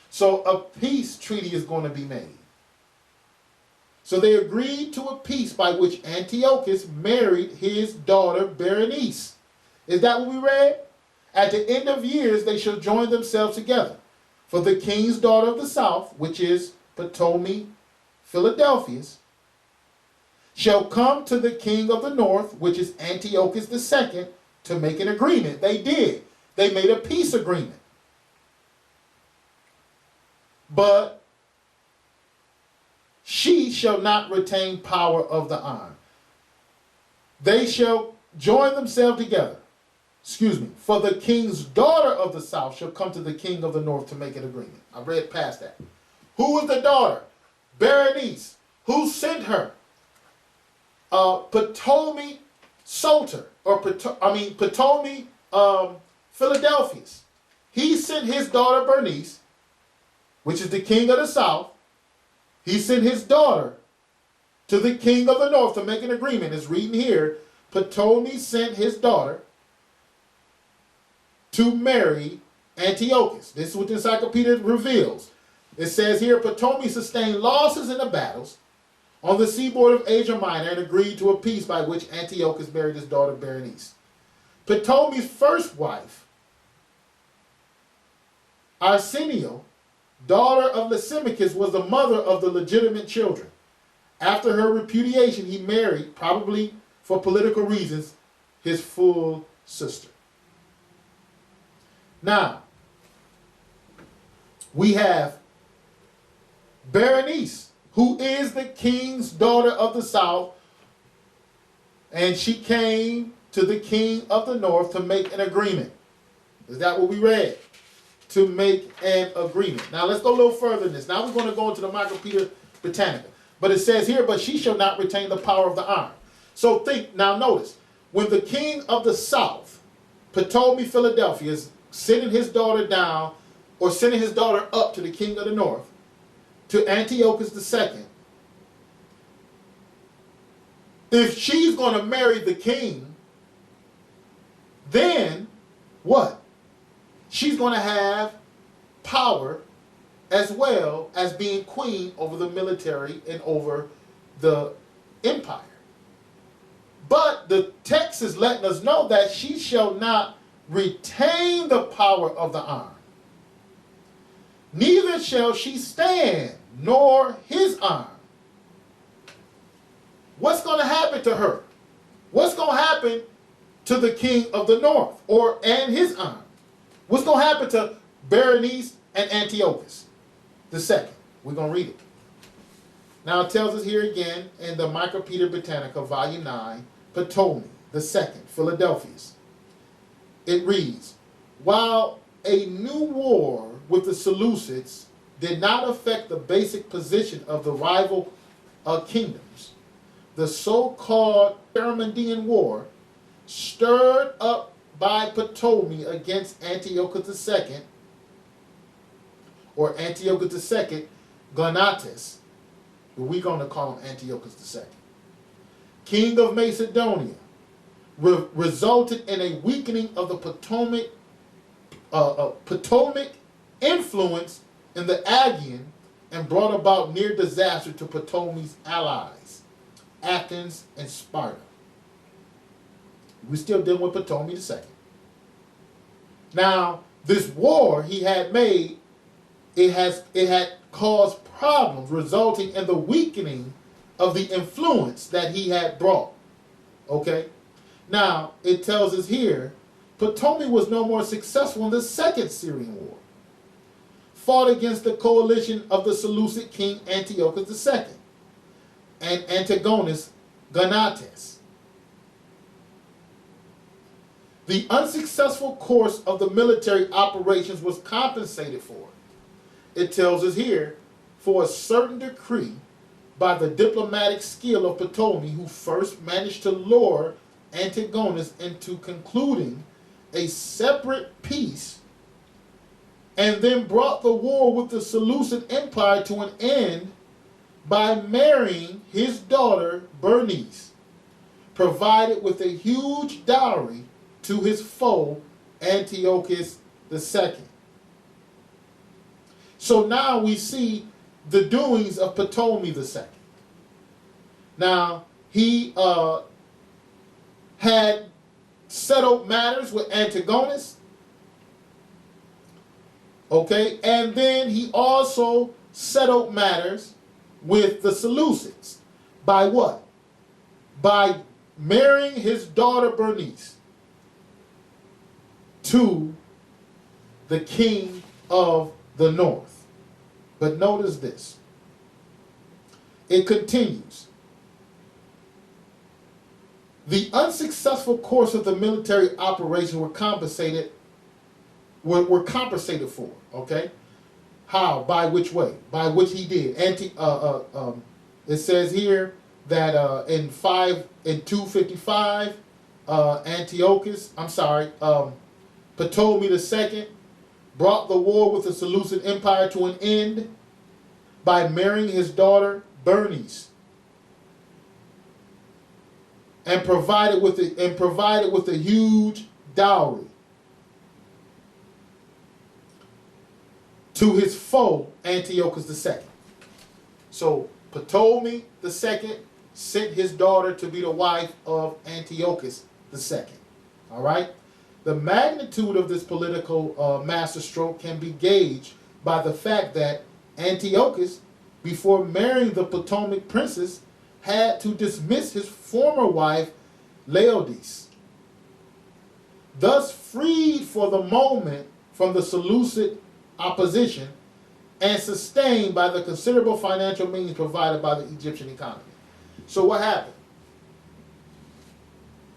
So a peace treaty is going to be made. So they agreed to a peace by which Antiochus married his daughter Berenice. Is that what we read? At the end of years, they shall join themselves together. For the king's daughter of the south, which is Ptolemy Philadelphus, shall come to the king of the north, which is Antiochus II, to make an agreement. They did. They made a peace agreement. But she shall not retain power of the arm. They shall join themselves together. For the king's daughter of the south shall come to the king of the north to make an agreement. I read past that. Who was the daughter? Berenice. Who sent her? Ptolemy Soter, or Ptolemy Philadelphus. He sent his daughter Berenice, which is the king of the south. He sent his daughter to the king of the north to make an agreement. It's reading here. Ptolemy sent his daughter to marry Antiochus. This is what the encyclopedia reveals. It says here, Ptolemy sustained losses in the battles on the seaboard of Asia Minor and agreed to a peace by which Antiochus married his daughter Berenice. Ptolemy's first wife, Arsenio, daughter of Lysimachus, was the mother of the legitimate children. After her repudiation, he married, probably for political reasons, his full sister. Now, we have Berenice, who is the king's daughter of the south, and she came to the king of the north to make an agreement. Is that what we read? To make an agreement. Now let's go a little further than this. Now we're going to go into the Micropedia Britannica. But it says here, but she shall not retain the power of the arm. So think, now notice, when the king of the south, Ptolemy Philadelphus, is sending his daughter down, or sending his daughter up to the king of the north, to Antiochus II, if she's going to marry the king, then what? She's going to have power as well as being queen over the military and over the empire. But the text is letting us know that she shall not retain the power of the arm, neither shall she stand, nor his arm. What's going to happen to her? What's going to happen to the king of the north, and his arm? What's going to happen to Berenice and Antiochus II? We're going to read it. Now it tells us here again in the Micropedia Britannica, Volume 9, Ptolemy II, Philadelphus. It reads, while a new war with the Seleucids did not affect the basic position of the rival kingdoms, the so-called Thermidorian War, stirred up by Ptolemy against Antiochus II, or Antiochus II, Gonatas, but we're going to call him Antiochus II, king of Macedonia, resulted in a weakening of the Ptolemaic influence in the Aegean and brought about near disaster to Ptolemy's allies, Athens and Sparta. We're still dealing with Ptolemy II. Now, this war he had made, it had caused problems, resulting in the weakening of the influence that he had brought. Okay? Now, it tells us here, Ptolemy was no more successful in the Second Syrian War, fought against the coalition of the Seleucid king Antiochus II and Antigonus Gonatas. The unsuccessful course of the military operations was compensated for, it tells us here, for a certain decree by the diplomatic skill of Ptolemy, who first managed to lure Antigonus into concluding a separate peace and then brought the war with the Seleucid Empire to an end by marrying his daughter Bernice, provided with a huge dowry to his foe Antiochus II. So now we see the doings of Ptolemy II. Now, he had settled matters with Antigonus, okay, and then he also settled matters with the Seleucids. By what? By marrying his daughter Bernice to the king of the north. But notice this. It continues. The unsuccessful course of the military operation were compensated for, okay? How? By which way? By which he did. It says here that in 255, Ptolemy II brought the war with the Seleucid Empire to an end by marrying his daughter Bernice, and provided with a huge dowry to his foe Antiochus II. So Ptolemy II sent his daughter to be the wife of Antiochus II. All right. The magnitude of this political masterstroke can be gauged by the fact that Antiochus, before marrying the Ptolemaic princess, had to dismiss his former wife, Laodice. Thus freed for the moment from the Seleucid opposition and sustained by the considerable financial means provided by the Egyptian economy. So what happened?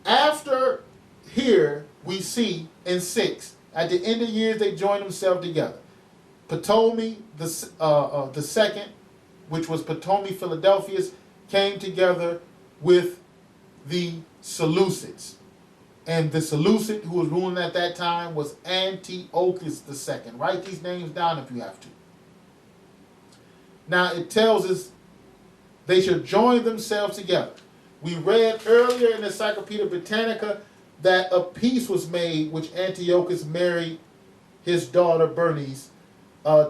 After here, we see in 6, at the end of years, they joined themselves together. Ptolemy the second, which was Ptolemy Philadelphus, came together with the Seleucids. And the Seleucid who was ruling at that time was Antiochus II. Write these names down if you have to. Now it tells us they should join themselves together. We read earlier in the Encyclopedia Britannica that a peace was made which Antiochus married his daughter Bernice a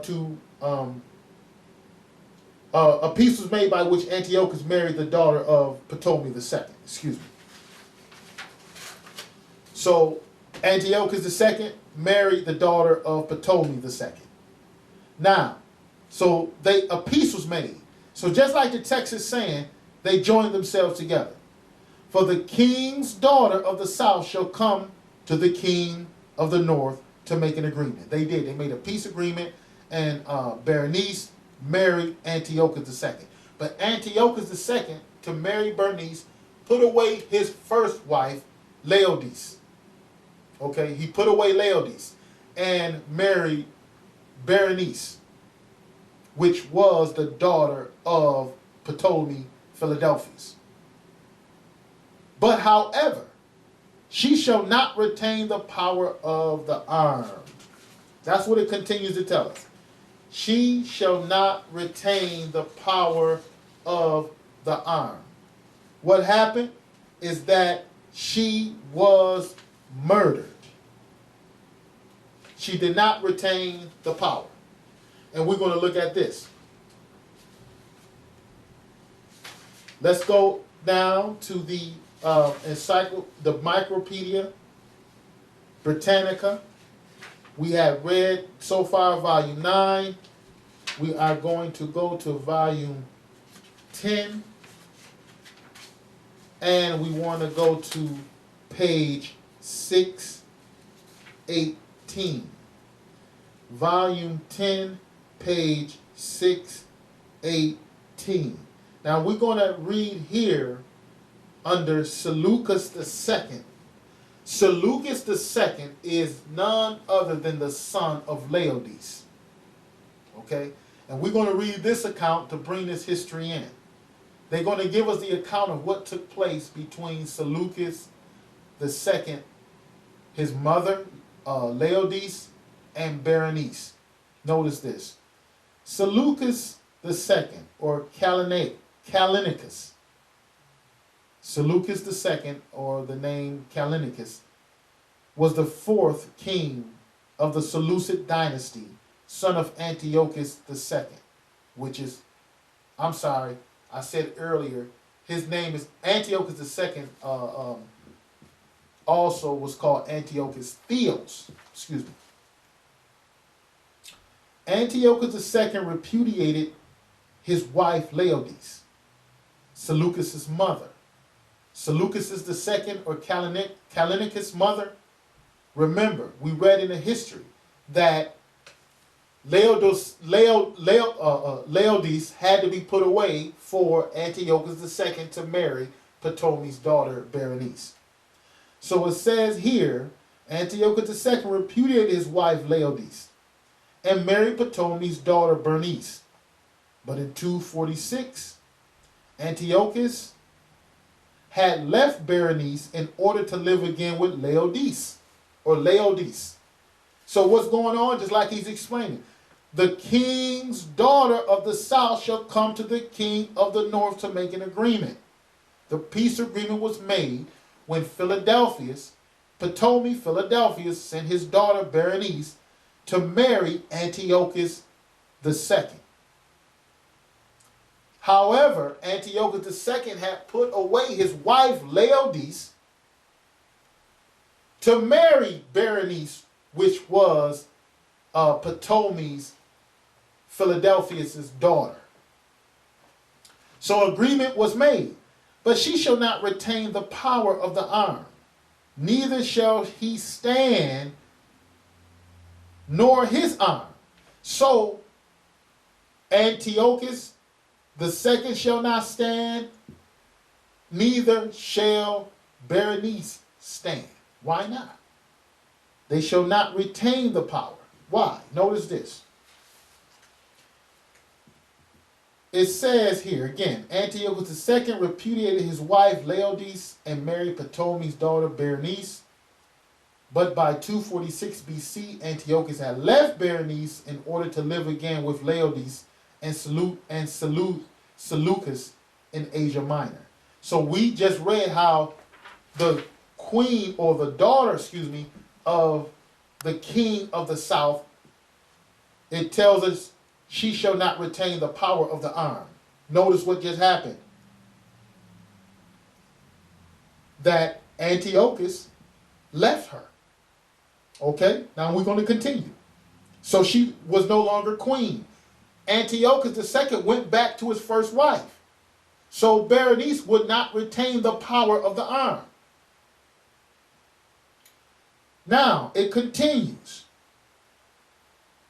peace was made by which Antiochus married the daughter of Ptolemy II. Excuse me. So Antiochus II married the daughter of Ptolemy II. Now, so a peace was made. So just like the text is saying, they joined themselves together. For the king's daughter of the south shall come to the king of the north to make an agreement. They did. They made a peace agreement, and Berenice married Antiochus II. But Antiochus II, to marry Berenice, put away his first wife, Laodice. Okay, he put away Laodice and married Berenice, which was the daughter of Ptolemy Philadelphus. But however, she shall not retain the power of the arm. That's what it continues to tell us. She shall not retain the power of the arm. What happened is that she was murdered. She did not retain the power. And we're going to look at this. Let's go down to the the Micropedia Britannica. We have read so far volume 9. We are going to go to volume 10. And we want to go to page 618. Volume 10, page 618. Now we're going to read here under Seleucus II. Seleucus II is none other than the son of Laodice. Okay? And we're going to read this account to bring this history in. They're going to give us the account of what took place between Seleucus II, his mother, Laodice, and Berenice. Notice this. Seleucus II, or Callinicus. Seleucus II, or the name Callinicus, was the fourth king of the Seleucid dynasty, son of Antiochus II, which is, I'm sorry, I said earlier, his name is Antiochus II, also was called Antiochus Theos, excuse me. Antiochus II repudiated his wife Laodice, Seleucus' mother. Seleucus II, or Callinicus' mother, remember, we read in the history that Laodice had to be put away for Antiochus II to marry Ptolemy's daughter Berenice. So it says here, Antiochus II repudiated his wife Laodice and married Ptolemy's daughter Berenice. But in 246, Antiochus had left Berenice in order to live again with Laodice. So what's going on? Just like he's explaining. The king's daughter of the south shall come to the king of the north to make an agreement. The peace agreement was made when Ptolemy Philadelphus sent his daughter Berenice to marry Antiochus II. However, Antiochus II had put away his wife Laodice to marry Berenice, which was Ptolemy's Philadelphus' daughter. So agreement was made, but she shall not retain the power of the arm, neither shall he stand, nor his arm. So Antiochus the second shall not stand, neither shall Berenice stand. Why not? They shall not retain the power. Why? Notice this. It says here again, Antiochus II repudiated his wife Laodice and married Ptolemy's daughter Berenice. But by 246 BC, Antiochus had left Berenice in order to live again with Laodice and Seleucus in Asia Minor. So we just read how the queen, or the daughter, of the king of the south, it tells us she shall not retain the power of the arm. Notice what just happened. That Antiochus left her. Okay, now we're going to continue. So she was no longer queen. Antiochus II went back to his first wife. So Berenice would not retain the power of the arm. Now it continues.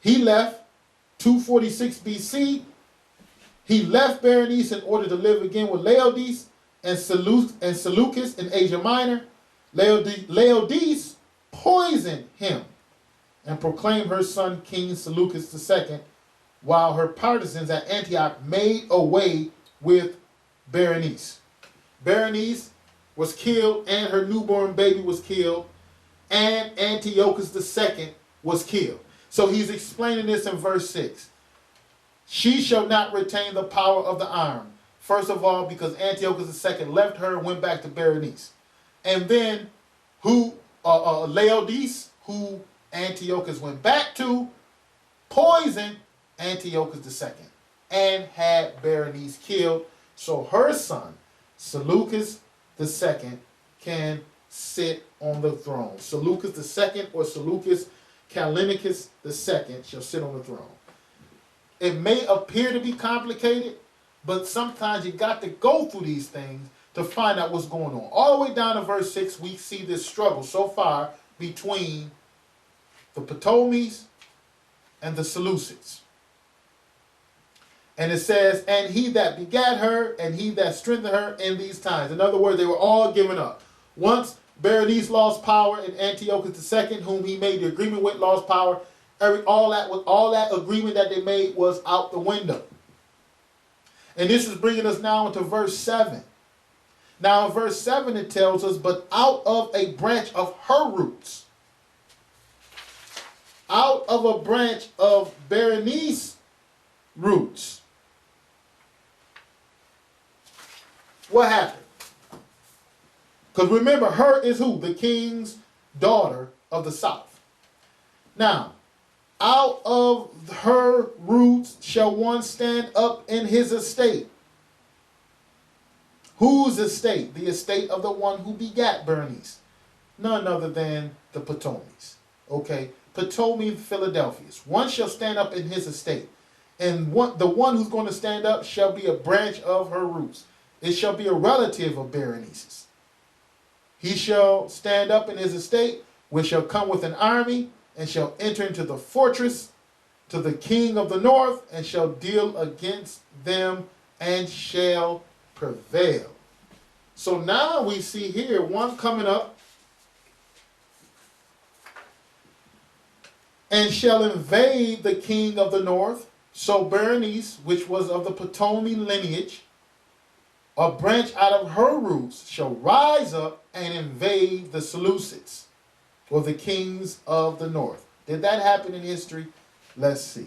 He left 246 BC. He left Berenice in order to live again with Laodice and Seleucus in Asia Minor. Laodice poisoned him and proclaimed her son King Seleucus II, while her partisans at Antioch made away with Berenice. Berenice was killed, and her newborn baby was killed, and Antiochus II was killed. So he's explaining this in verse 6. She shall not retain the power of the arm. First of all, because Antiochus II left her and went back to Berenice. And then Laodice, who Antiochus went back to, poisoned Antiochus II and had Berenice killed. So her son, Seleucus II, can sit on the throne. Seleucus II or Seleucus Callinicus II shall sit on the throne. It may appear to be complicated, but sometimes you got to go through these things to find out what's going on. All the way down to verse 6, we see this struggle so far between the Ptolemies and the Seleucids. And it says, and he that begat her, and he that strengthened her in these times. In other words, they were all given up. Once Berenice lost power, and Antiochus II, whom he made the agreement with, lost power, all that agreement that they made was out the window. And this is bringing us now into verse 7. Now in verse 7 it tells us, but out of a branch of her roots, out of a branch of Berenice's roots, what happened? Because remember, her is who? The king's daughter of the south. Now, out of her roots shall one stand up in his estate. Whose estate? The estate of the one who begat Berenice. None other than the Ptolemies. Okay, Ptolemy Philadelphus. One shall stand up in his estate. And the one who's going to stand up shall be a branch of her roots. It shall be a relative of Berenice's. He shall stand up in his estate, which shall come with an army, and shall enter into the fortress to the king of the north, and shall deal against them, and shall prevail. So now we see here one coming up, and shall invade the king of the north. So Berenice, which was of the Ptolemy lineage, a branch out of her roots, shall rise up and invade the Seleucids, or the kings of the north. Did that happen in history? Let's see.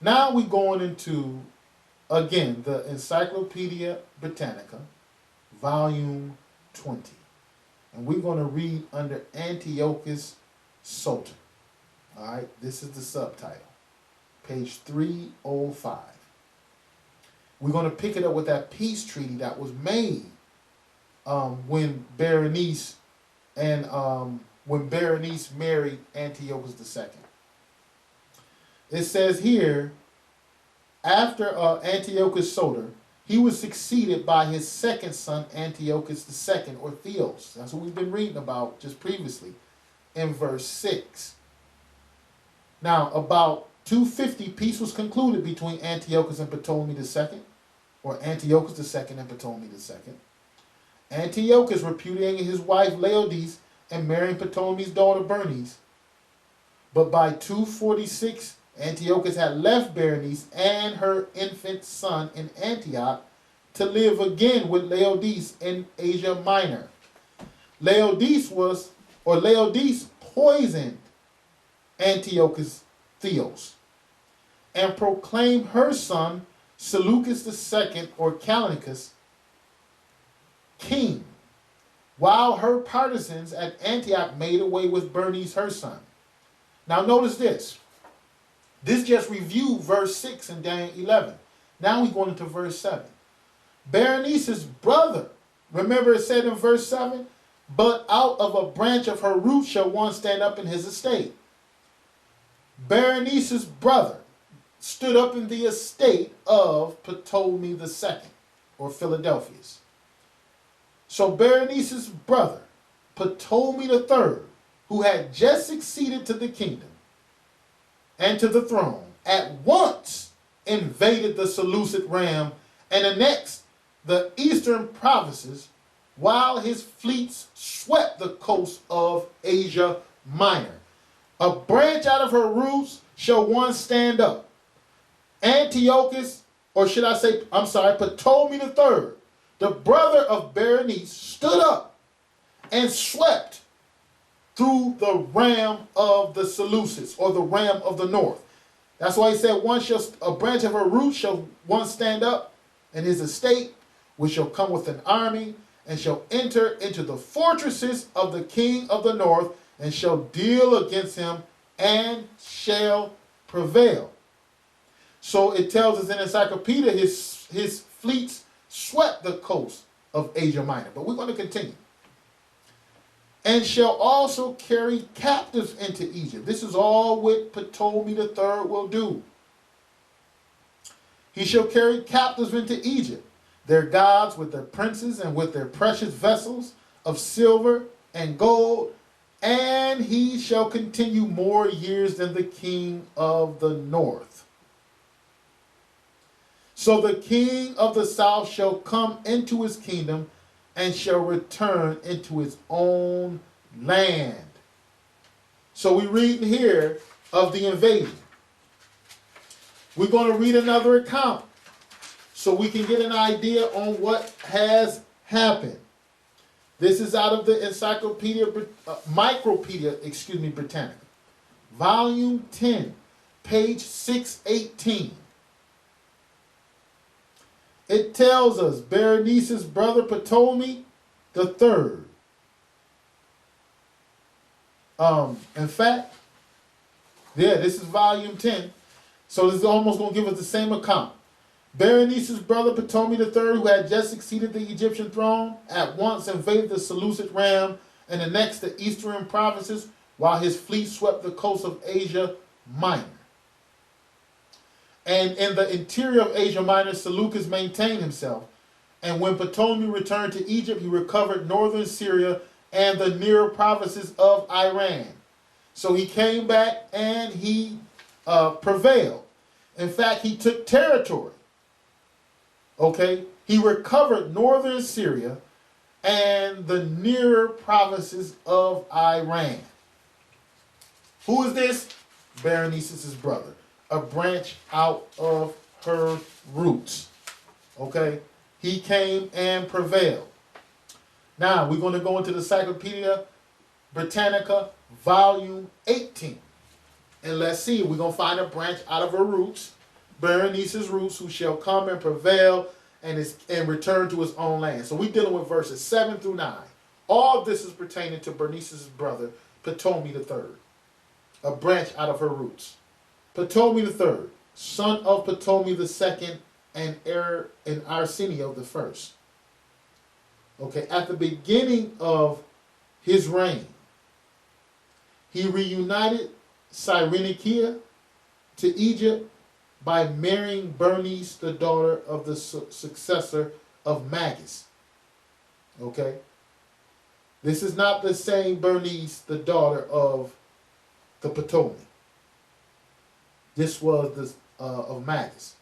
Now we're going into, again, the Encyclopedia Britannica, volume 20. And we're going to read under Antiochus Sultan. All right, this is the subtitle, page 305. We're going to pick it up with that peace treaty that was made when Berenice married Antiochus II. It says here, after Antiochus Soter, he was succeeded by his second son, Antiochus II, or Theos. That's what we've been reading about just previously in verse 6. Now, about 250, peace was concluded between Antiochus and Ptolemy II, or Antiochus II and Ptolemy II. Antiochus repudiating his wife Laodice and marrying Ptolemy's daughter Berenice. But by 246, Antiochus had left Berenice and her infant son in Antioch to live again with Laodice in Asia Minor. Laodice poisoned Antiochus Theos and proclaimed her son Seleucus II, or Callinicus, king, while her partisans at Antioch made away with Berenice, her son. Now notice this. This just reviewed verse 6 in Daniel 11. Now we're going into verse 7. Berenice's brother, remember it said in verse 7, but out of a branch of her root shall one stand up in his estate. Berenice's brother stood up in the estate of Ptolemy II, or Philadelphus. So Berenice's brother, Ptolemy III, who had just succeeded to the kingdom and to the throne, at once invaded the Seleucid realm and annexed the eastern provinces, while his fleets swept the coast of Asia Minor. A branch out of her roots shall one stand up. Antiochus, or should I say, Ptolemy III, the brother of Berenice, stood up and swept through the realm of the Seleucids, or the realm of the north. That's why he said, a branch of her roots shall one stand up in his estate, which shall come with an army, and shall enter into the fortresses of the king of the north, and shall deal against him, and shall prevail. So it tells us in Encyclopedia, his fleets swept the coast of Asia Minor. But we're going to continue. And shall also carry captives into Egypt. This is all what Ptolemy III will do. He shall carry captives into Egypt, their gods with their princes and with their precious vessels of silver and gold, and he shall continue more years than the king of the north. So the king of the south shall come into his kingdom and shall return into his own land. So we read here of the invasion. We're going to read another account so we can get an idea on what has happened. This is out of the Micropedia Britannica, volume 10, page 618. It tells us Berenice's brother Ptolemy III. In fact, this is volume 10. So this is almost going to give us the same account. Berenice's brother Ptolemy III, who had just succeeded the Egyptian throne, at once invaded the Seleucid realm and annexed the eastern provinces, while his fleet swept the coast of Asia Minor. And in the interior of Asia Minor, Seleucus maintained himself. And when Ptolemy returned to Egypt, he recovered northern Syria and the nearer provinces of Iran. So he came back and he prevailed. In fact, he took territory. Okay? He recovered northern Syria and the nearer provinces of Iran. Who is this? Berenice's brother. A branch out of her roots. Okay? He came and prevailed. Now, we're going to go into the Encyclopedia Britannica, volume 18. And let's see, we're going to find a branch out of her roots, Berenice's roots, who shall come and prevail and return to his own land. So we're dealing with verses 7 through 9. All this is pertaining to Berenice's brother, Ptolemy III. A branch out of her roots. Ptolemy III, son of Ptolemy II and Arsenio I. Okay, at the beginning of his reign, he reunited Cyrenaica to Egypt by marrying Bernice, the daughter of the successor of Magus. Okay? This is not the same Bernice, the daughter of the Ptolemy. This was of Magus.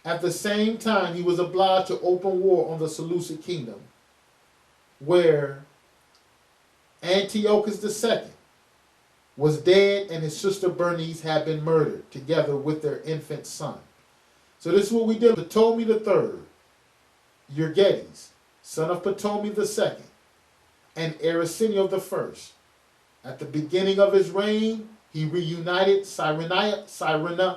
At the same time, he was obliged to open war on the Seleucid kingdom, where Antiochus II was dead and his sister Bernice had been murdered together with their infant son. So this is what we did. Ptolemy III, Euergetes, son of Ptolemy II, and Arsenio I. At the beginning of his reign, he reunited Cyrenaica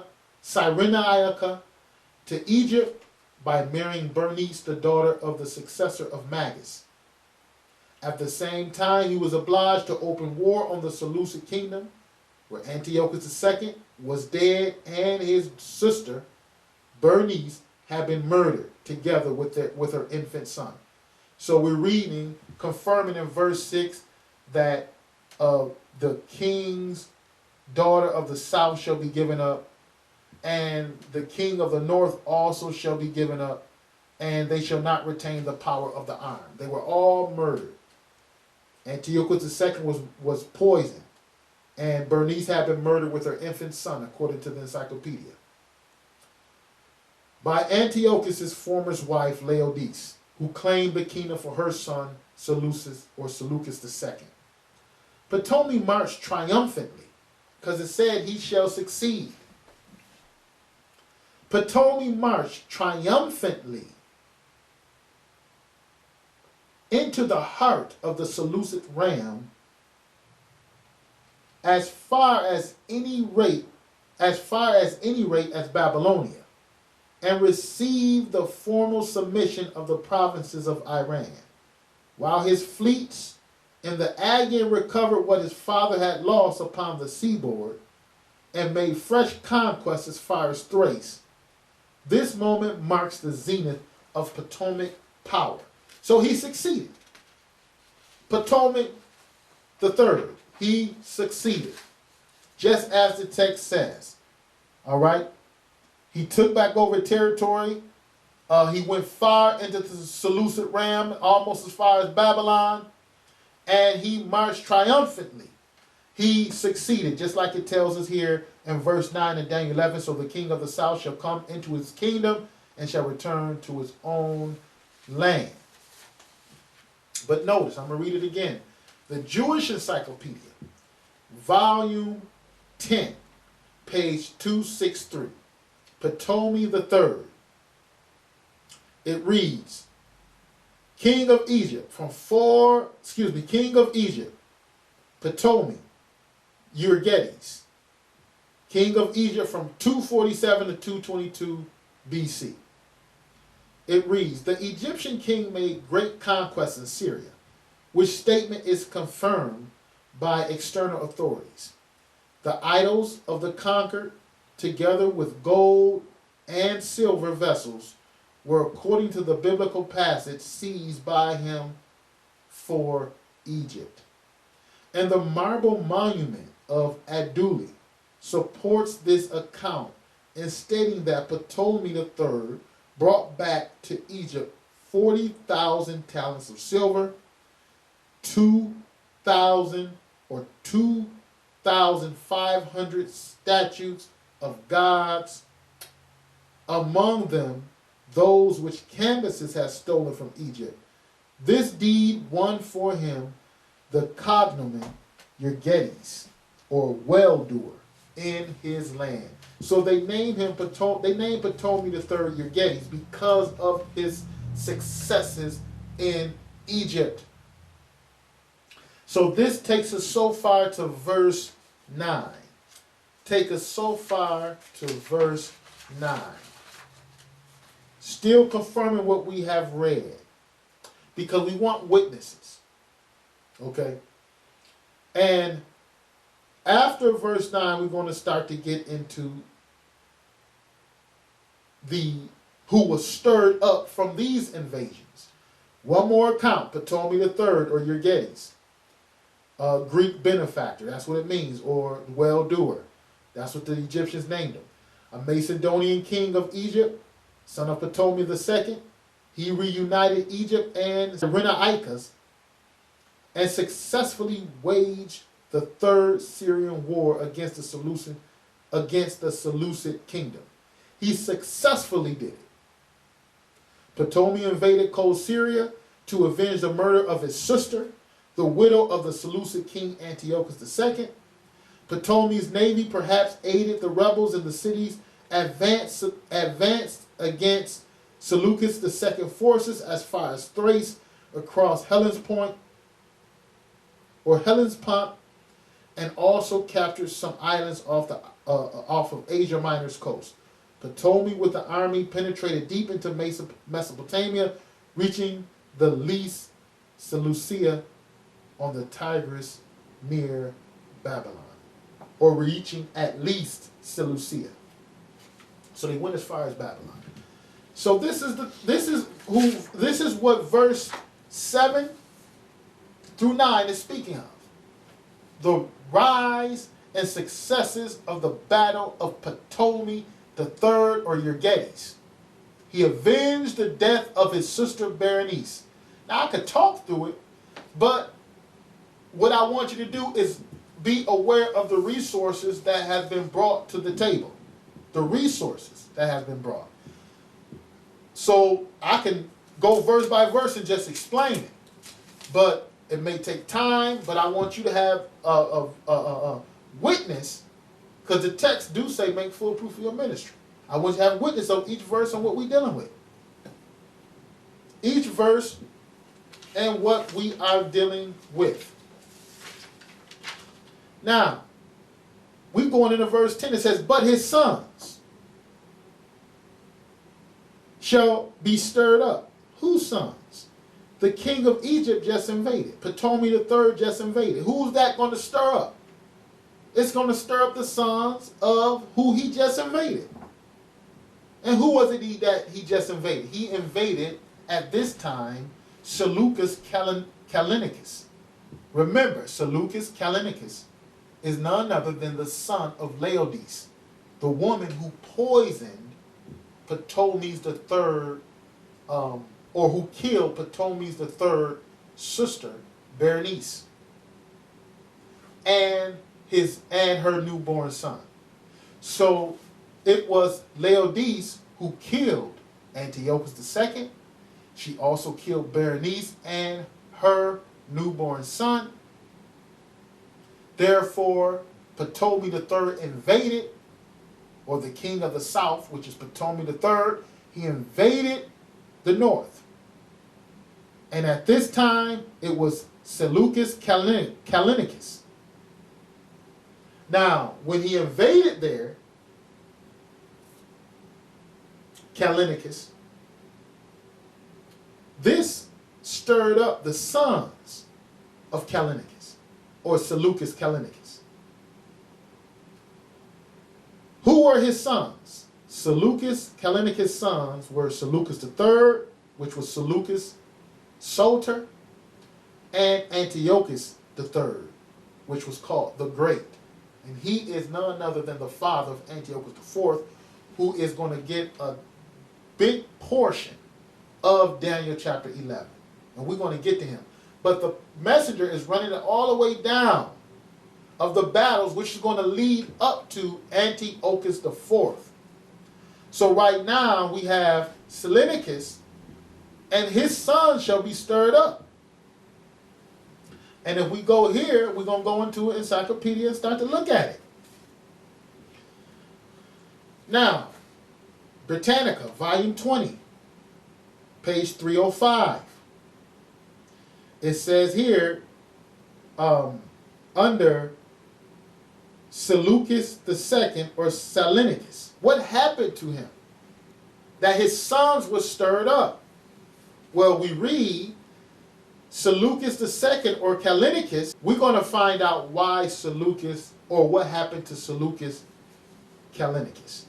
to Egypt by marrying Bernice, the daughter of the successor of Magus. At the same time, he was obliged to open war on the Seleucid kingdom, where Antiochus II was dead and his sister, Bernice, had been murdered together with her infant son. So we're reading, confirming in verse 6 that the king's daughter of the south shall be given up, and the king of the north also shall be given up, and they shall not retain the power of the arm. They were all murdered. Antiochus II was poisoned, and Bernice had been murdered with her infant son, according to the encyclopedia, by Antiochus's former wife, Laodice, who claimed the kingdom for her son, Seleucus II. Ptolemy marched triumphantly, because it said he shall succeed. Ptolemy marched triumphantly into the heart of the Seleucid realm as far as any rate as Babylonia, and received the formal submission of the provinces of Iran, while his fleets in the Aegean recovered what his father had lost upon the seaboard, and made fresh conquests as far as Thrace. This moment marks the zenith of Ptolemaic power. So he succeeded. Ptolemy III, he succeeded, just as the text says. All right? He took back over territory. He went far into the Seleucid realm, almost as far as Babylon, and he marched triumphantly. He succeeded, just like it tells us here in verse 9 in Daniel 11. So the king of the south shall come into his kingdom and shall return to his own land. But notice, I'm going to read it again. The Jewish Encyclopedia, volume 10, page 263. Ptolemy III. It reads, King of Egypt, King of Egypt, Ptolemy Euergetes, King of Egypt from 247 to 222 BC. It reads, the Egyptian king made great conquests in Syria, which statement is confirmed by external authorities. The idols of the conquered, together with gold and silver vessels, were, according to the biblical passage, seized by him for Egypt. And the marble monument of Aduli supports this account in stating that Ptolemy III brought back to Egypt 40,000 talents of silver, 2,500 statues of gods, among them those which Cambyses had stolen from Egypt. This deed won for him the cognomen Euergetes, or well-doer, in his land. So they named him Ptolemy III Euergetes because of his successes in Egypt. So this takes us so far to verse 9. Take us so far to verse 9. Still confirming what we have read, because we want witnesses. Okay? And after verse 9, we're going to start to get into who was stirred up from these invasions. One more account, Ptolemy III, or Euergetes, Greek benefactor, that's what it means, or well-doer. That's what the Egyptians named him. A Macedonian king of Egypt, son of Ptolemy II, he reunited Egypt and Cyrenaica and successfully waged the Third Syrian War against the Seleucid kingdom. He successfully did it. Ptolemy invaded cold Syria to avenge the murder of his sister, the widow of the Seleucid king Antiochus II. Ptolemy's navy perhaps aided the rebels in the cities advanced against Seleucus II forces as far as Thrace, across Hellespont, and also captured some islands off of Asia Minor's coast. Ptolemy with the army penetrated deep into Mesopotamia, reaching the least Seleucia on the Tigris near Babylon, or reaching at least Seleucia. So they went as far as Babylon. So this is what verse 7 through 9 is speaking of the rise and successes of the battle of Ptolemy III, or Euergetes. He avenged the death of his sister Berenice. Now I could talk through it, but what I want you to do is be aware of the resources that have been brought to the table. The resources that have been brought. So I can go verse by verse and just explain it. But it may take time, but I want you to have a witness, because the text do say make full proof of your ministry. I want you to have a witness of each verse on what we're dealing with. Each verse and what we are dealing with. Now, we're going into verse 10. It says, but his sons shall be stirred up. Whose sons? The king of Egypt just invaded. Ptolemy III just invaded. Who's that going to stir up? It's going to stir up the sons of who he just invaded. And who was it that he just invaded? He invaded, at this time, Seleucus Callinicus. Remember, Seleucus Callinicus is none other than the son of Laodice, the woman who poisoned Ptolemy's III, or who killed Ptolemy's III sister, Berenice, and her newborn son. So it was Laodice who killed Antiochus II. She also killed Berenice and her newborn son. Therefore, Ptolemy III invaded, or the king of the south, which is Ptolemy III, he invaded the north. And at this time, it was Seleucus Callinicus. Now, when he invaded there, Callinicus, this stirred up the sons of Callinicus, or Seleucus Callinicus. Who were his sons? Seleucus Callinicus' sons were Seleucus III, which was Seleucus Soter, and Antiochus III, which was called the Great. And he is none other than the father of Antiochus IV, who is going to get a big portion of Daniel chapter 11. And we're going to get to him. But the messenger is running it all the way down of the battles, which is going to lead up to Antiochus IV. So right now we have Callinicus, and his son shall be stirred up. And if we go here, we're going to go into an encyclopedia and start to look at it. Now, Britannica, volume 20, page 305. It says here, under Seleucus II, or Callinicus, what happened to him? That his sons were stirred up. Well, we read Seleucus II, or Callinicus. We're going to find out why Seleucus, or what happened to Seleucus Callinicus.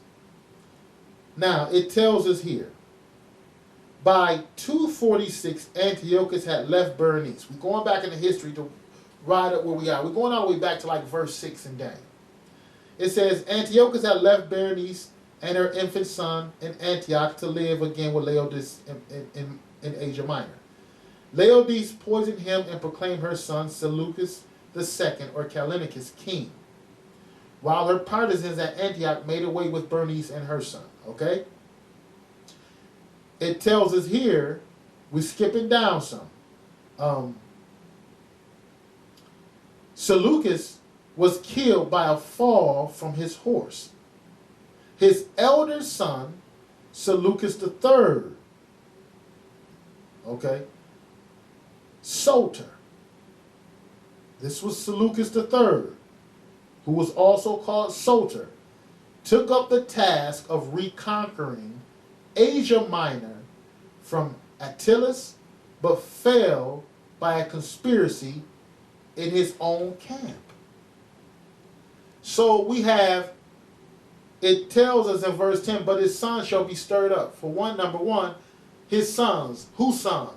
Now, it tells us here, by 246, Antiochus had left Berenice. We're going back into history to ride up where we are. We're going all the way back to like verse 6 in Daniel. It says, Antiochus had left Berenice and her infant son in Antioch to live again with Laodice in Asia Minor. Laodice poisoned him and proclaimed her son Seleucus II, or Callinicus, king, while her partisans at Antioch made away with Berenice and her son. Okay? It tells us here, we're skipping down some. Seleucus was killed by a fall from his horse. His elder son, Seleucus III, okay, Soter. This was Seleucus III, who was also called Soter, took up the task of reconquering Asia Minor from Attalus, but fell by a conspiracy in his own camp. So we have, it tells us in verse 10, but his son shall be stirred up. For one, number one, his sons. Whose sons?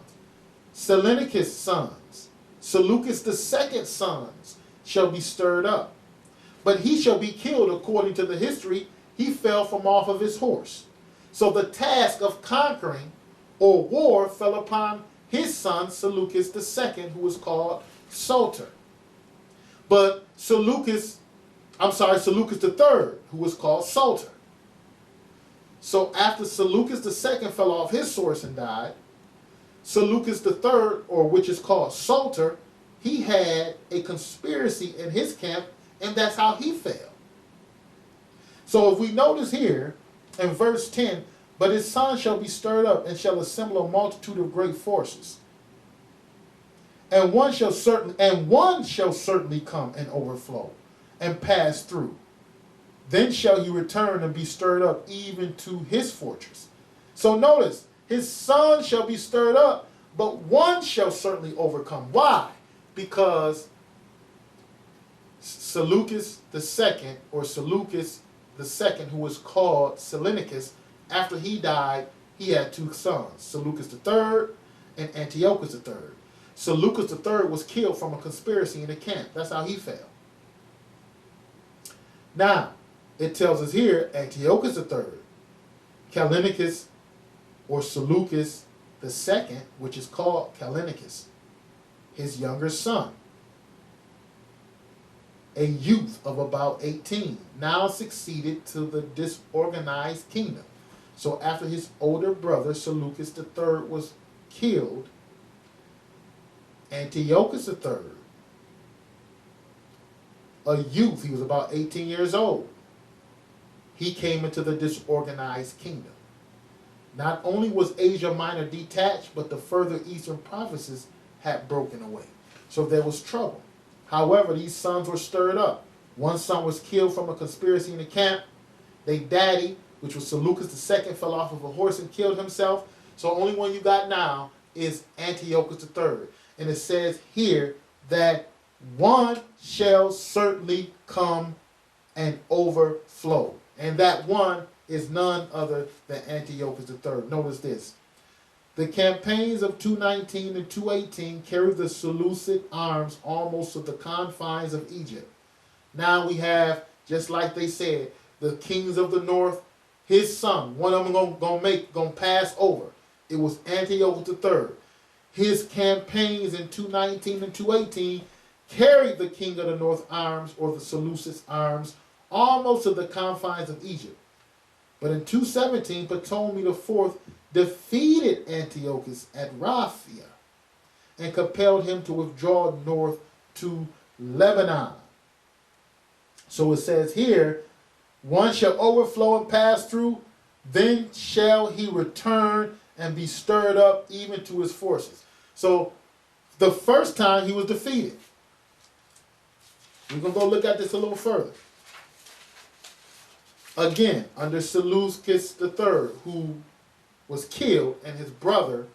Seleucus' sons, Seleucus II sons, shall be stirred up. But he shall be killed according to the history. He fell from off of his horse. So the task of conquering or war fell upon his son Seleucus II, who was called Soter. But Seleucus III, who was called Soter. So after Seleucus II fell off his horse and died, Seleucus III, or which is called Soter, he had a conspiracy in his camp, and that's how he fell. So if we notice here in verse 10, but his son shall be stirred up and shall assemble a multitude of great forces. And one shall certainly come and overflow and pass through. Then shall he return and be stirred up even to his fortress. So notice, his son shall be stirred up, but one shall certainly overcome. Why? Because Seleucus II, or Seleucus II, who was called Seleucus, after he died, he had two sons, Seleucus III and Antiochus III. Seleucus III was killed from a conspiracy in the camp. That's how he fell. Now, it tells us here, Antiochus III, Callinicus, or Seleucus II, which is called Callinicus, his younger son, a youth of about 18, now succeeded to the disorganized kingdom. So after his older brother Seleucus III was killed, Antiochus III, a youth, he was about 18 years old, he came into the disorganized kingdom. Not only was Asia Minor detached, but the further eastern provinces had broken away. So there was trouble. However, these sons were stirred up. One son was killed from a conspiracy in the camp. Their daddy, which was Seleucus II, fell off of a horse and killed himself. So the only one you got now is Antiochus III. And it says here that one shall certainly come and overflow. And that one is none other than Antiochus III. Notice this. The campaigns of 219 and 218 carried the Seleucid arms almost to the confines of Egypt. Now we have, just like they said, the kings of the north, his son, one of them gonna pass over. It was Antiochus III. His campaigns in 219 and 218 carried the king of the north arms, or the Seleucid arms, almost to the confines of Egypt. But in 217, Ptolemy IV defeated Antiochus at Raphia and compelled him to withdraw north to Lebanon. So it says here, one shall overflow and pass through, then shall he return and be stirred up even to his forces. So the first time he was defeated. We're going to go look at this a little further. Again, under Seleucus III, who was killed, and his brother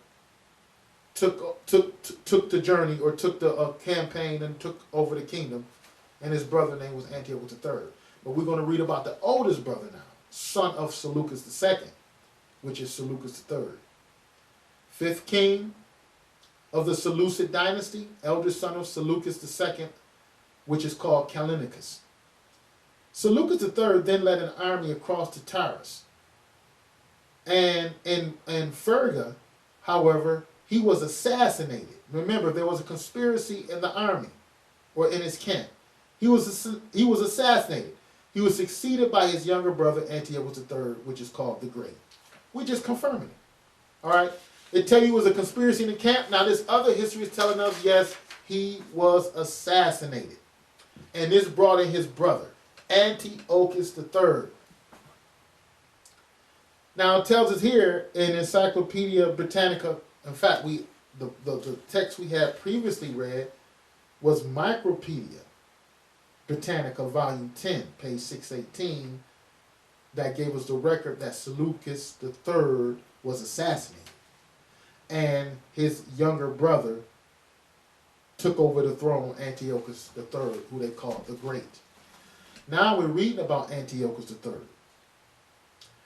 took the journey, or took the campaign and took over the kingdom, and his brother's name was Antiochus III. But we're going to read about the oldest brother now, son of Seleucus II, which is Seleucus III. Fifth king of the Seleucid dynasty, eldest son of Seleucus II, which is called Callinicus. Seleucus III then led an army across to Tyrus. And in Persia, however, he was assassinated. Remember, there was a conspiracy in the army, or in his camp. He was assassinated. He was succeeded by his younger brother Antiochus III, which is called the Great. We're just confirming it. All right? It tells you it was a conspiracy in the camp. Now this other history is telling us, yes, he was assassinated. And this brought in his brother, Antiochus III. Now it tells us here in Encyclopedia Britannica, in fact, the text we had previously read was Micropedia Britannica, volume 10, page 618, that gave us the record that Seleucus III was assassinated. And his younger brother took over the throne, Antiochus III, who they called the Great. Now we're reading about Antiochus III.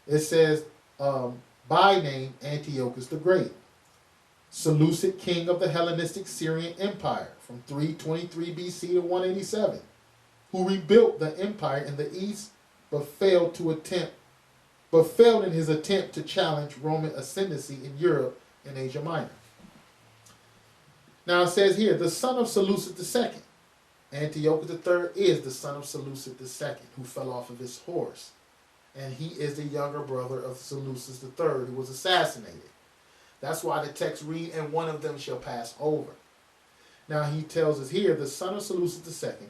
It says, by name, Antiochus the Great. Seleucid king of the Hellenistic Syrian Empire from 323 BC to 187, who rebuilt the empire in the east but failed in his attempt to challenge Roman ascendancy in Europe and Asia Minor. Now it says here, the son of Seleucus II. Antiochus III is the son of Seleucus II, who fell off of his horse. And he is the younger brother of Seleucus III, who was assassinated. That's why the text reads, and one of them shall pass over. Now he tells us here, the son of Seleucus II,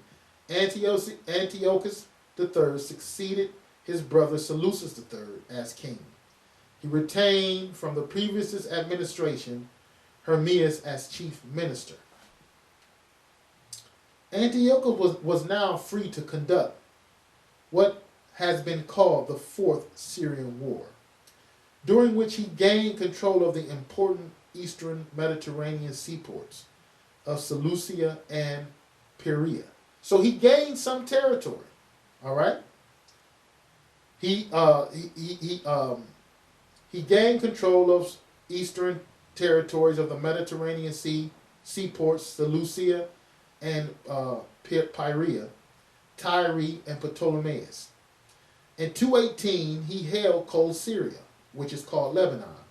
Antiochus III succeeded his brother Seleucus III as king. He retained from the previous administration Hermias as chief minister. Antiochus was now free to conduct what has been called the Fourth Syrian War, during which he gained control of the important eastern Mediterranean seaports of Seleucia and Perea. So he gained some territory, all right? He gained control of eastern territories of the Mediterranean seaports, Seleucia and Perea, Tyre and Ptolemais. In 218, he held Cold Syria, which is called Lebanon,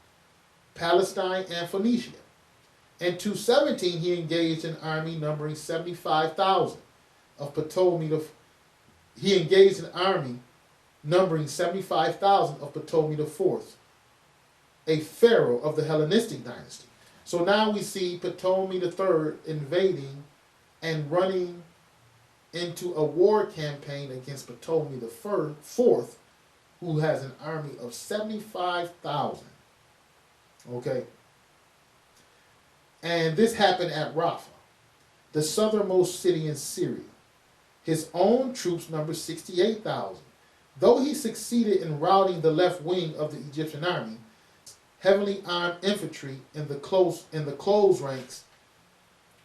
Palestine, and Phoenicia. In 217, he engaged an army numbering 75,000 of Ptolemy IV, a pharaoh of the Hellenistic dynasty. So now we see Ptolemy III invading and running into a war campaign against Ptolemy IV, who has an army of 75,000. Okay? And this happened at Rafah, the southernmost city in Syria. His own troops numbered 68,000. Though he succeeded in routing the left wing of the Egyptian army, heavily armed infantry in the close ranks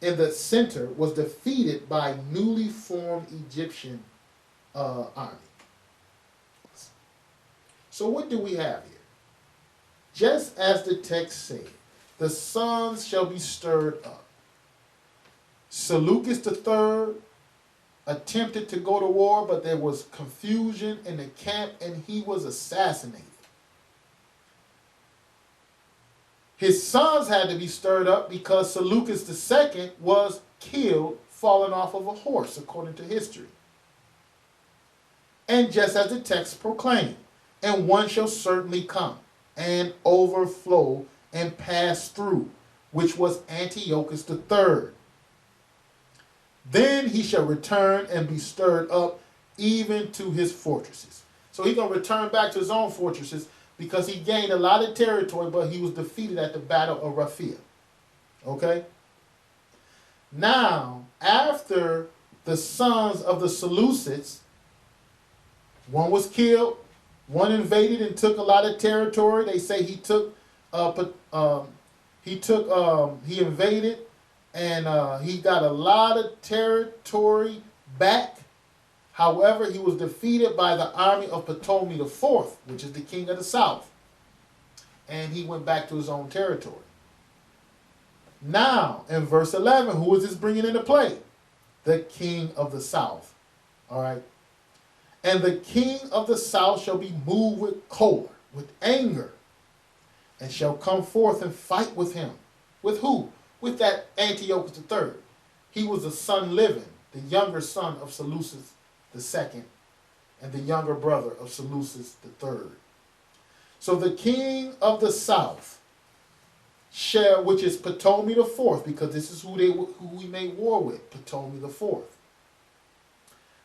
in the center was defeated by newly formed Egyptian army. So what do we have here? Just as the text said, the sons shall be stirred up. Seleucus III attempted to go to war, but there was confusion in the camp and he was assassinated. His sons had to be stirred up because Seleucus II was killed falling off of a horse, according to history. And just as the text proclaimed, and one shall certainly come and overflow and pass through, which was Antiochus III. Then he shall return and be stirred up even to his fortresses. So he's going to return back to his own fortresses because he gained a lot of territory, but he was defeated at the Battle of Raphia. Okay? Now, after the sons of the Seleucids, one was killed, one invaded and took a lot of territory. They say he invaded and he got a lot of territory back. However, he was defeated by the army of Ptolemy IV, which is the king of the south. And he went back to his own territory. Now, in verse 11, who is this bringing into play? The king of the south. All right. And the king of the south shall be moved with choler, with anger, and shall come forth and fight with him. With who? With that Antiochus III. He was the son living, the younger son of Seleucus II, and the younger brother of Seleucus III. So the king of the south shall, which is Ptolemy IV, because this is who we made war with, Ptolemy IV.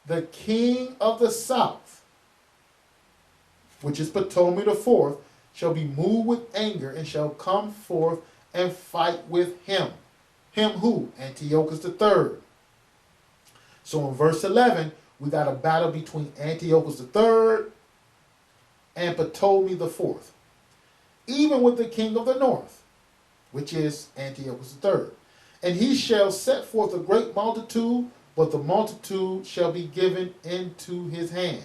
The king of the south, which is Ptolemy IV, shall be moved with anger and shall come forth and fight with him. Him who? Antiochus III. So in verse 11, we got a battle between Antiochus III and Ptolemy IV. Even with the king of the north, which is Antiochus III. And he shall set forth a great multitude, but the multitude shall be given into his hand.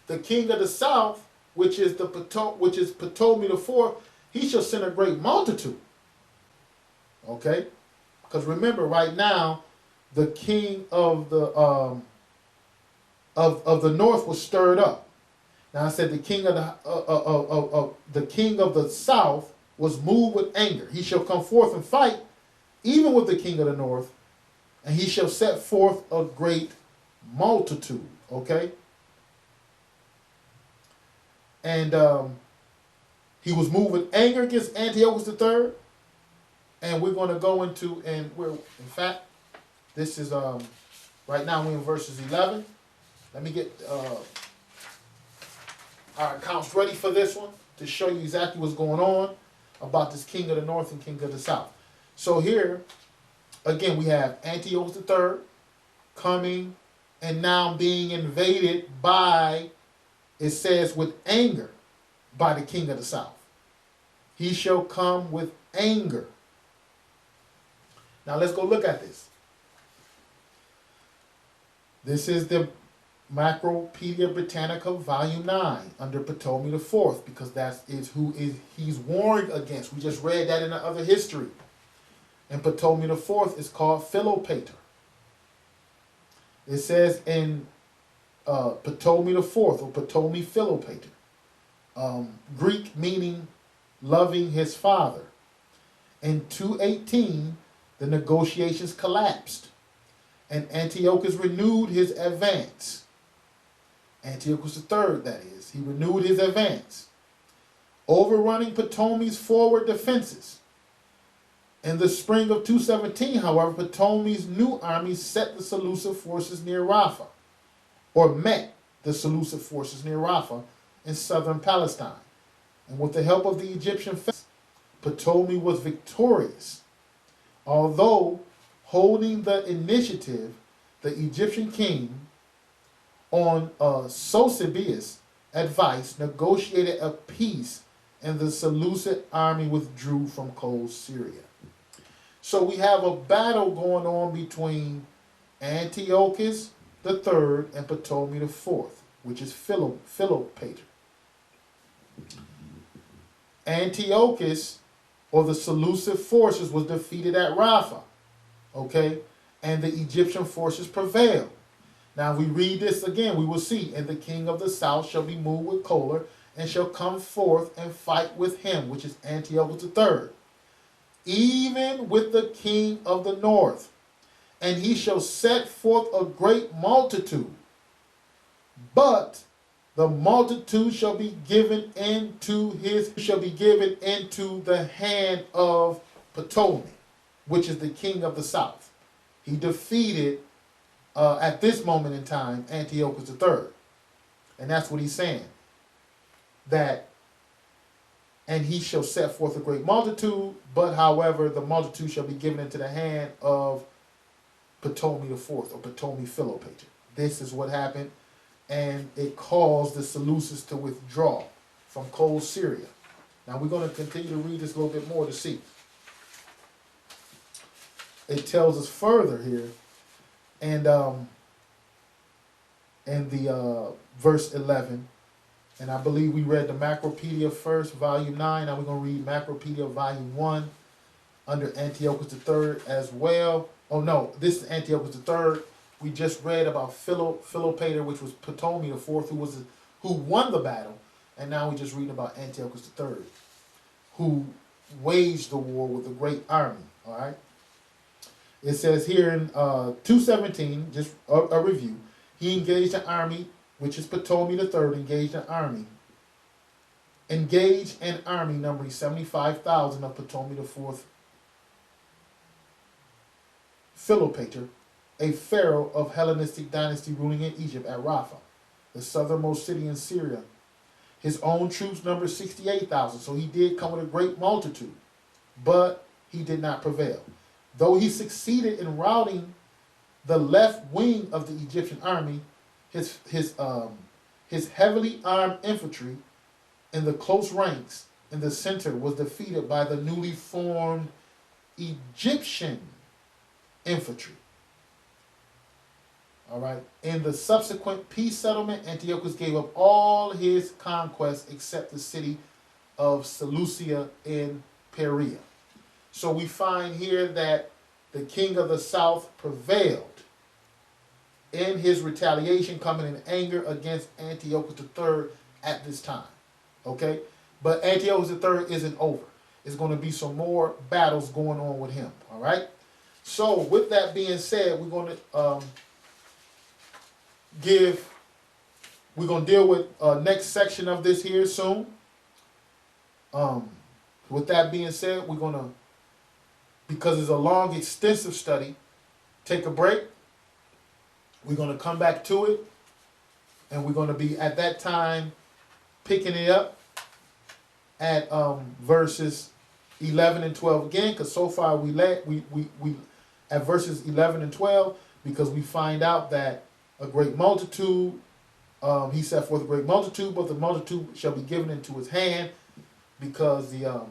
The king of the south, which is Ptolemy IV, he shall send a great multitude. Okay? Because remember, right now, the king of the of the north was stirred up. Now I said the king of the king of the south was moved with anger. He shall come forth and fight, even with the king of the north, and he shall set forth a great multitude. Okay? And he was moved with anger against Antiochus III. And we're going to go into, and we're, in fact, this is, right now we're in verses 11. Let me get our accounts ready for this one to show you exactly what's going on about this king of the north and king of the south. So here, again, we have Antiochus III coming and now being invaded by, it says, with anger by the king of the south. He shall come with anger. Now let's go look at this. This is the Macropedia Britannica, Volume 9, under Ptolemy IV, because that is who he's warned against. We just read that in the other history. And Ptolemy IV is called Philopator. It says in Ptolemy IV, or Ptolemy Philopator, Greek meaning loving his father. In 218, the negotiations collapsed, and Antiochus renewed his advance. Antiochus III, that is. He renewed his advance, overrunning Ptolemy's forward defenses. In the spring of 217, however, Ptolemy's new army set the Seleucid forces near Rafah, or met the Seleucid forces near Rafah in southern Palestine. And with the help of the Egyptian forces, Ptolemy was victorious. Although holding the initiative, the Egyptian king, on Sosibius' advice, negotiated a peace, and the Seleucid army withdrew from cold Syria. So we have a battle going on between Antiochus III and Ptolemy IV, which is Philopator. Antiochus, or the Seleucid forces, was defeated at Rafah, okay, and the Egyptian forces prevailed. Now, if we read this again, we will see, and the king of the south shall be moved with choler, and shall come forth and fight with him, which is Antiochus III, even with the king of the north, and he shall set forth a great multitude, but the multitude shall be given into the hand of Ptolemy, which is the king of the south. He defeated, at this moment in time, Antiochus III. And that's what he's saying. That, and he shall set forth a great multitude, but however, the multitude shall be given into the hand of Ptolemy IV, or Ptolemy Philopator. This is what happened. And it caused the Seleucids to withdraw from cold Syria. Now we're going to continue to read this a little bit more to see. It tells us further here, and in the verse 11, and I believe we read the Macropedia first, volume 9. Now we're going to read Macropedia volume 1 under Antiochus III as well. Oh no, this is Antiochus III. We just read about Philopator, which was Ptolemy IV, who won the battle, and now we're just reading about Antiochus III, who waged the war with a great army. All right. It says here in 217, just a review, he engaged an army, which is Ptolemy III, engaged an army numbering 75,000 of Ptolemy IV, Philopator, a pharaoh of Hellenistic dynasty ruling in Egypt at Rafah, the southernmost city in Syria. His own troops numbered 68,000, so he did come with a great multitude, but he did not prevail. Though he succeeded in routing the left wing of the Egyptian army, his heavily armed infantry in the close ranks in the center was defeated by the newly formed Egyptian infantry. All right. In the subsequent peace settlement, Antiochus gave up all his conquests except the city of Seleucia in Perea. So we find here that the king of the south prevailed in his retaliation, coming in anger against Antiochus III at this time. Okay? But Antiochus III isn't over. There's going to be some more battles going on with him. All right? So with that being said, we're going to we're going to deal with next section of this here soon. With that being said, we're going to, because it's a long, extensive study, take a break. We're going to come back to it, and we're going to be at that time picking it up at verses 11 and 12 again, because so far we at verses 11 and 12, because we find out that a great multitude, he set forth a great multitude, but the multitude shall be given into his hand, because the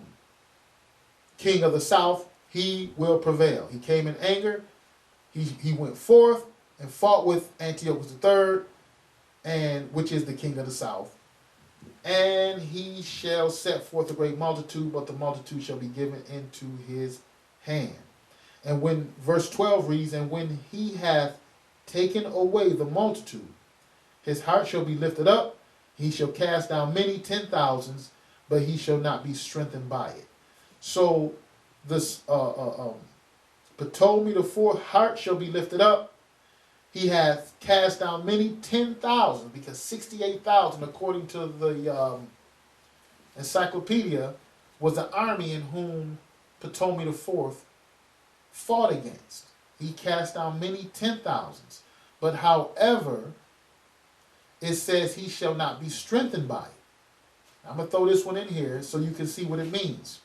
king of the south, he will prevail. He came in anger. He went forth and fought with Antiochus III, and which is the king of the south. And he shall set forth a great multitude, but the multitude shall be given into his hand. And when verse 12 reads, and when he hath taken away the multitude, his heart shall be lifted up. He shall cast down many 10,000s, but he shall not be strengthened by it. So this Ptolemy IV heart shall be lifted up. He hath cast down many 10,000, because 68,000, according to the encyclopedia, was the army in whom Ptolemy IV fought against. He cast down many 10,000s. But however, it says he shall not be strengthened by it. I'm going to throw this one in here so you can see what it means.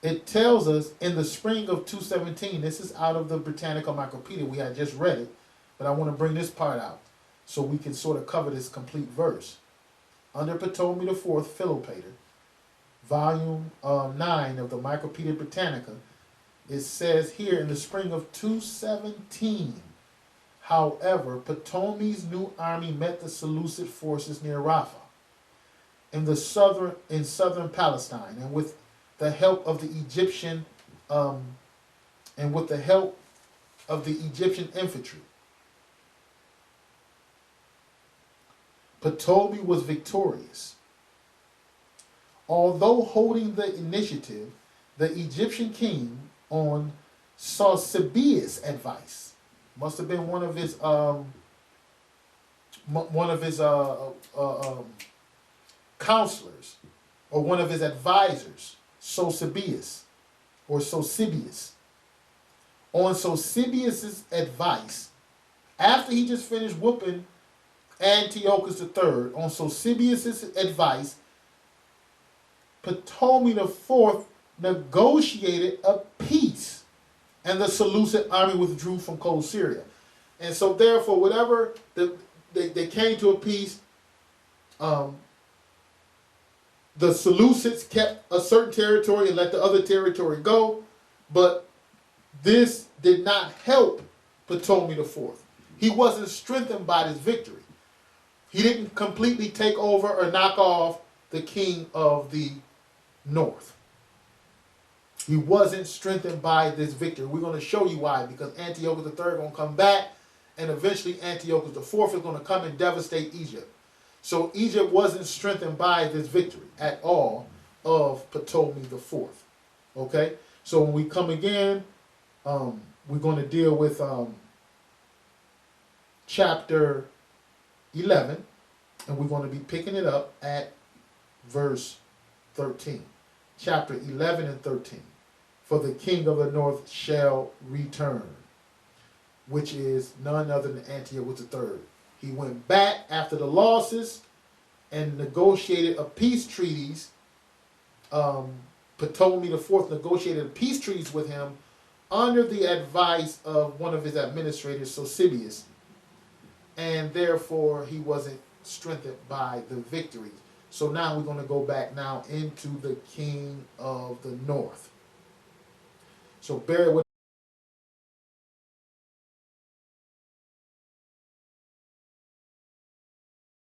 It tells us in the spring of 217, this is out of the Britannica Micropedia, we had just read it, but I want to bring this part out so we can sort of cover this complete verse. Under Ptolemy IV, Philopator, volume 9 of the Micropedia Britannica, it says here in the spring of 217, however, Ptolemy's new army met the Seleucid forces near Rafah in southern Palestine, and with the help of the Egyptian infantry, Ptolemy was victorious. Although holding the initiative, the Egyptian king, on Sosibius' advice, must have been one of his counselors or one of his advisors, Sosibius. On Sosibius' advice, after he just finished whooping Antiochus III, on Sosibius' advice, Ptolemy IV negotiated a peace, and the Seleucid army withdrew from cold Syria. And so therefore, whatever they came to a peace, the Seleucids kept a certain territory and let the other territory go, but this did not help Ptolemy IV. He wasn't strengthened by this victory. He didn't completely take over or knock off the king of the north. He wasn't strengthened by this victory. We're going to show you why, because Antiochus III is going to come back, and eventually Antiochus IV is going to come and devastate Egypt. So Egypt wasn't strengthened by this victory at all of Ptolemy IV. Okay? So when we come again, we're going to deal with chapter 11, and we're going to be picking it up at verse 13. Chapter 11 and 13. For the king of the north shall return, which is none other than Antiochus III. He went back after the losses and negotiated a peace treaties. Ptolemy IV negotiated peace treaties with him under the advice of one of his administrators, Sosibius, and therefore he wasn't strengthened by the victories. So now we're going to go back now into the king of the north. So bear with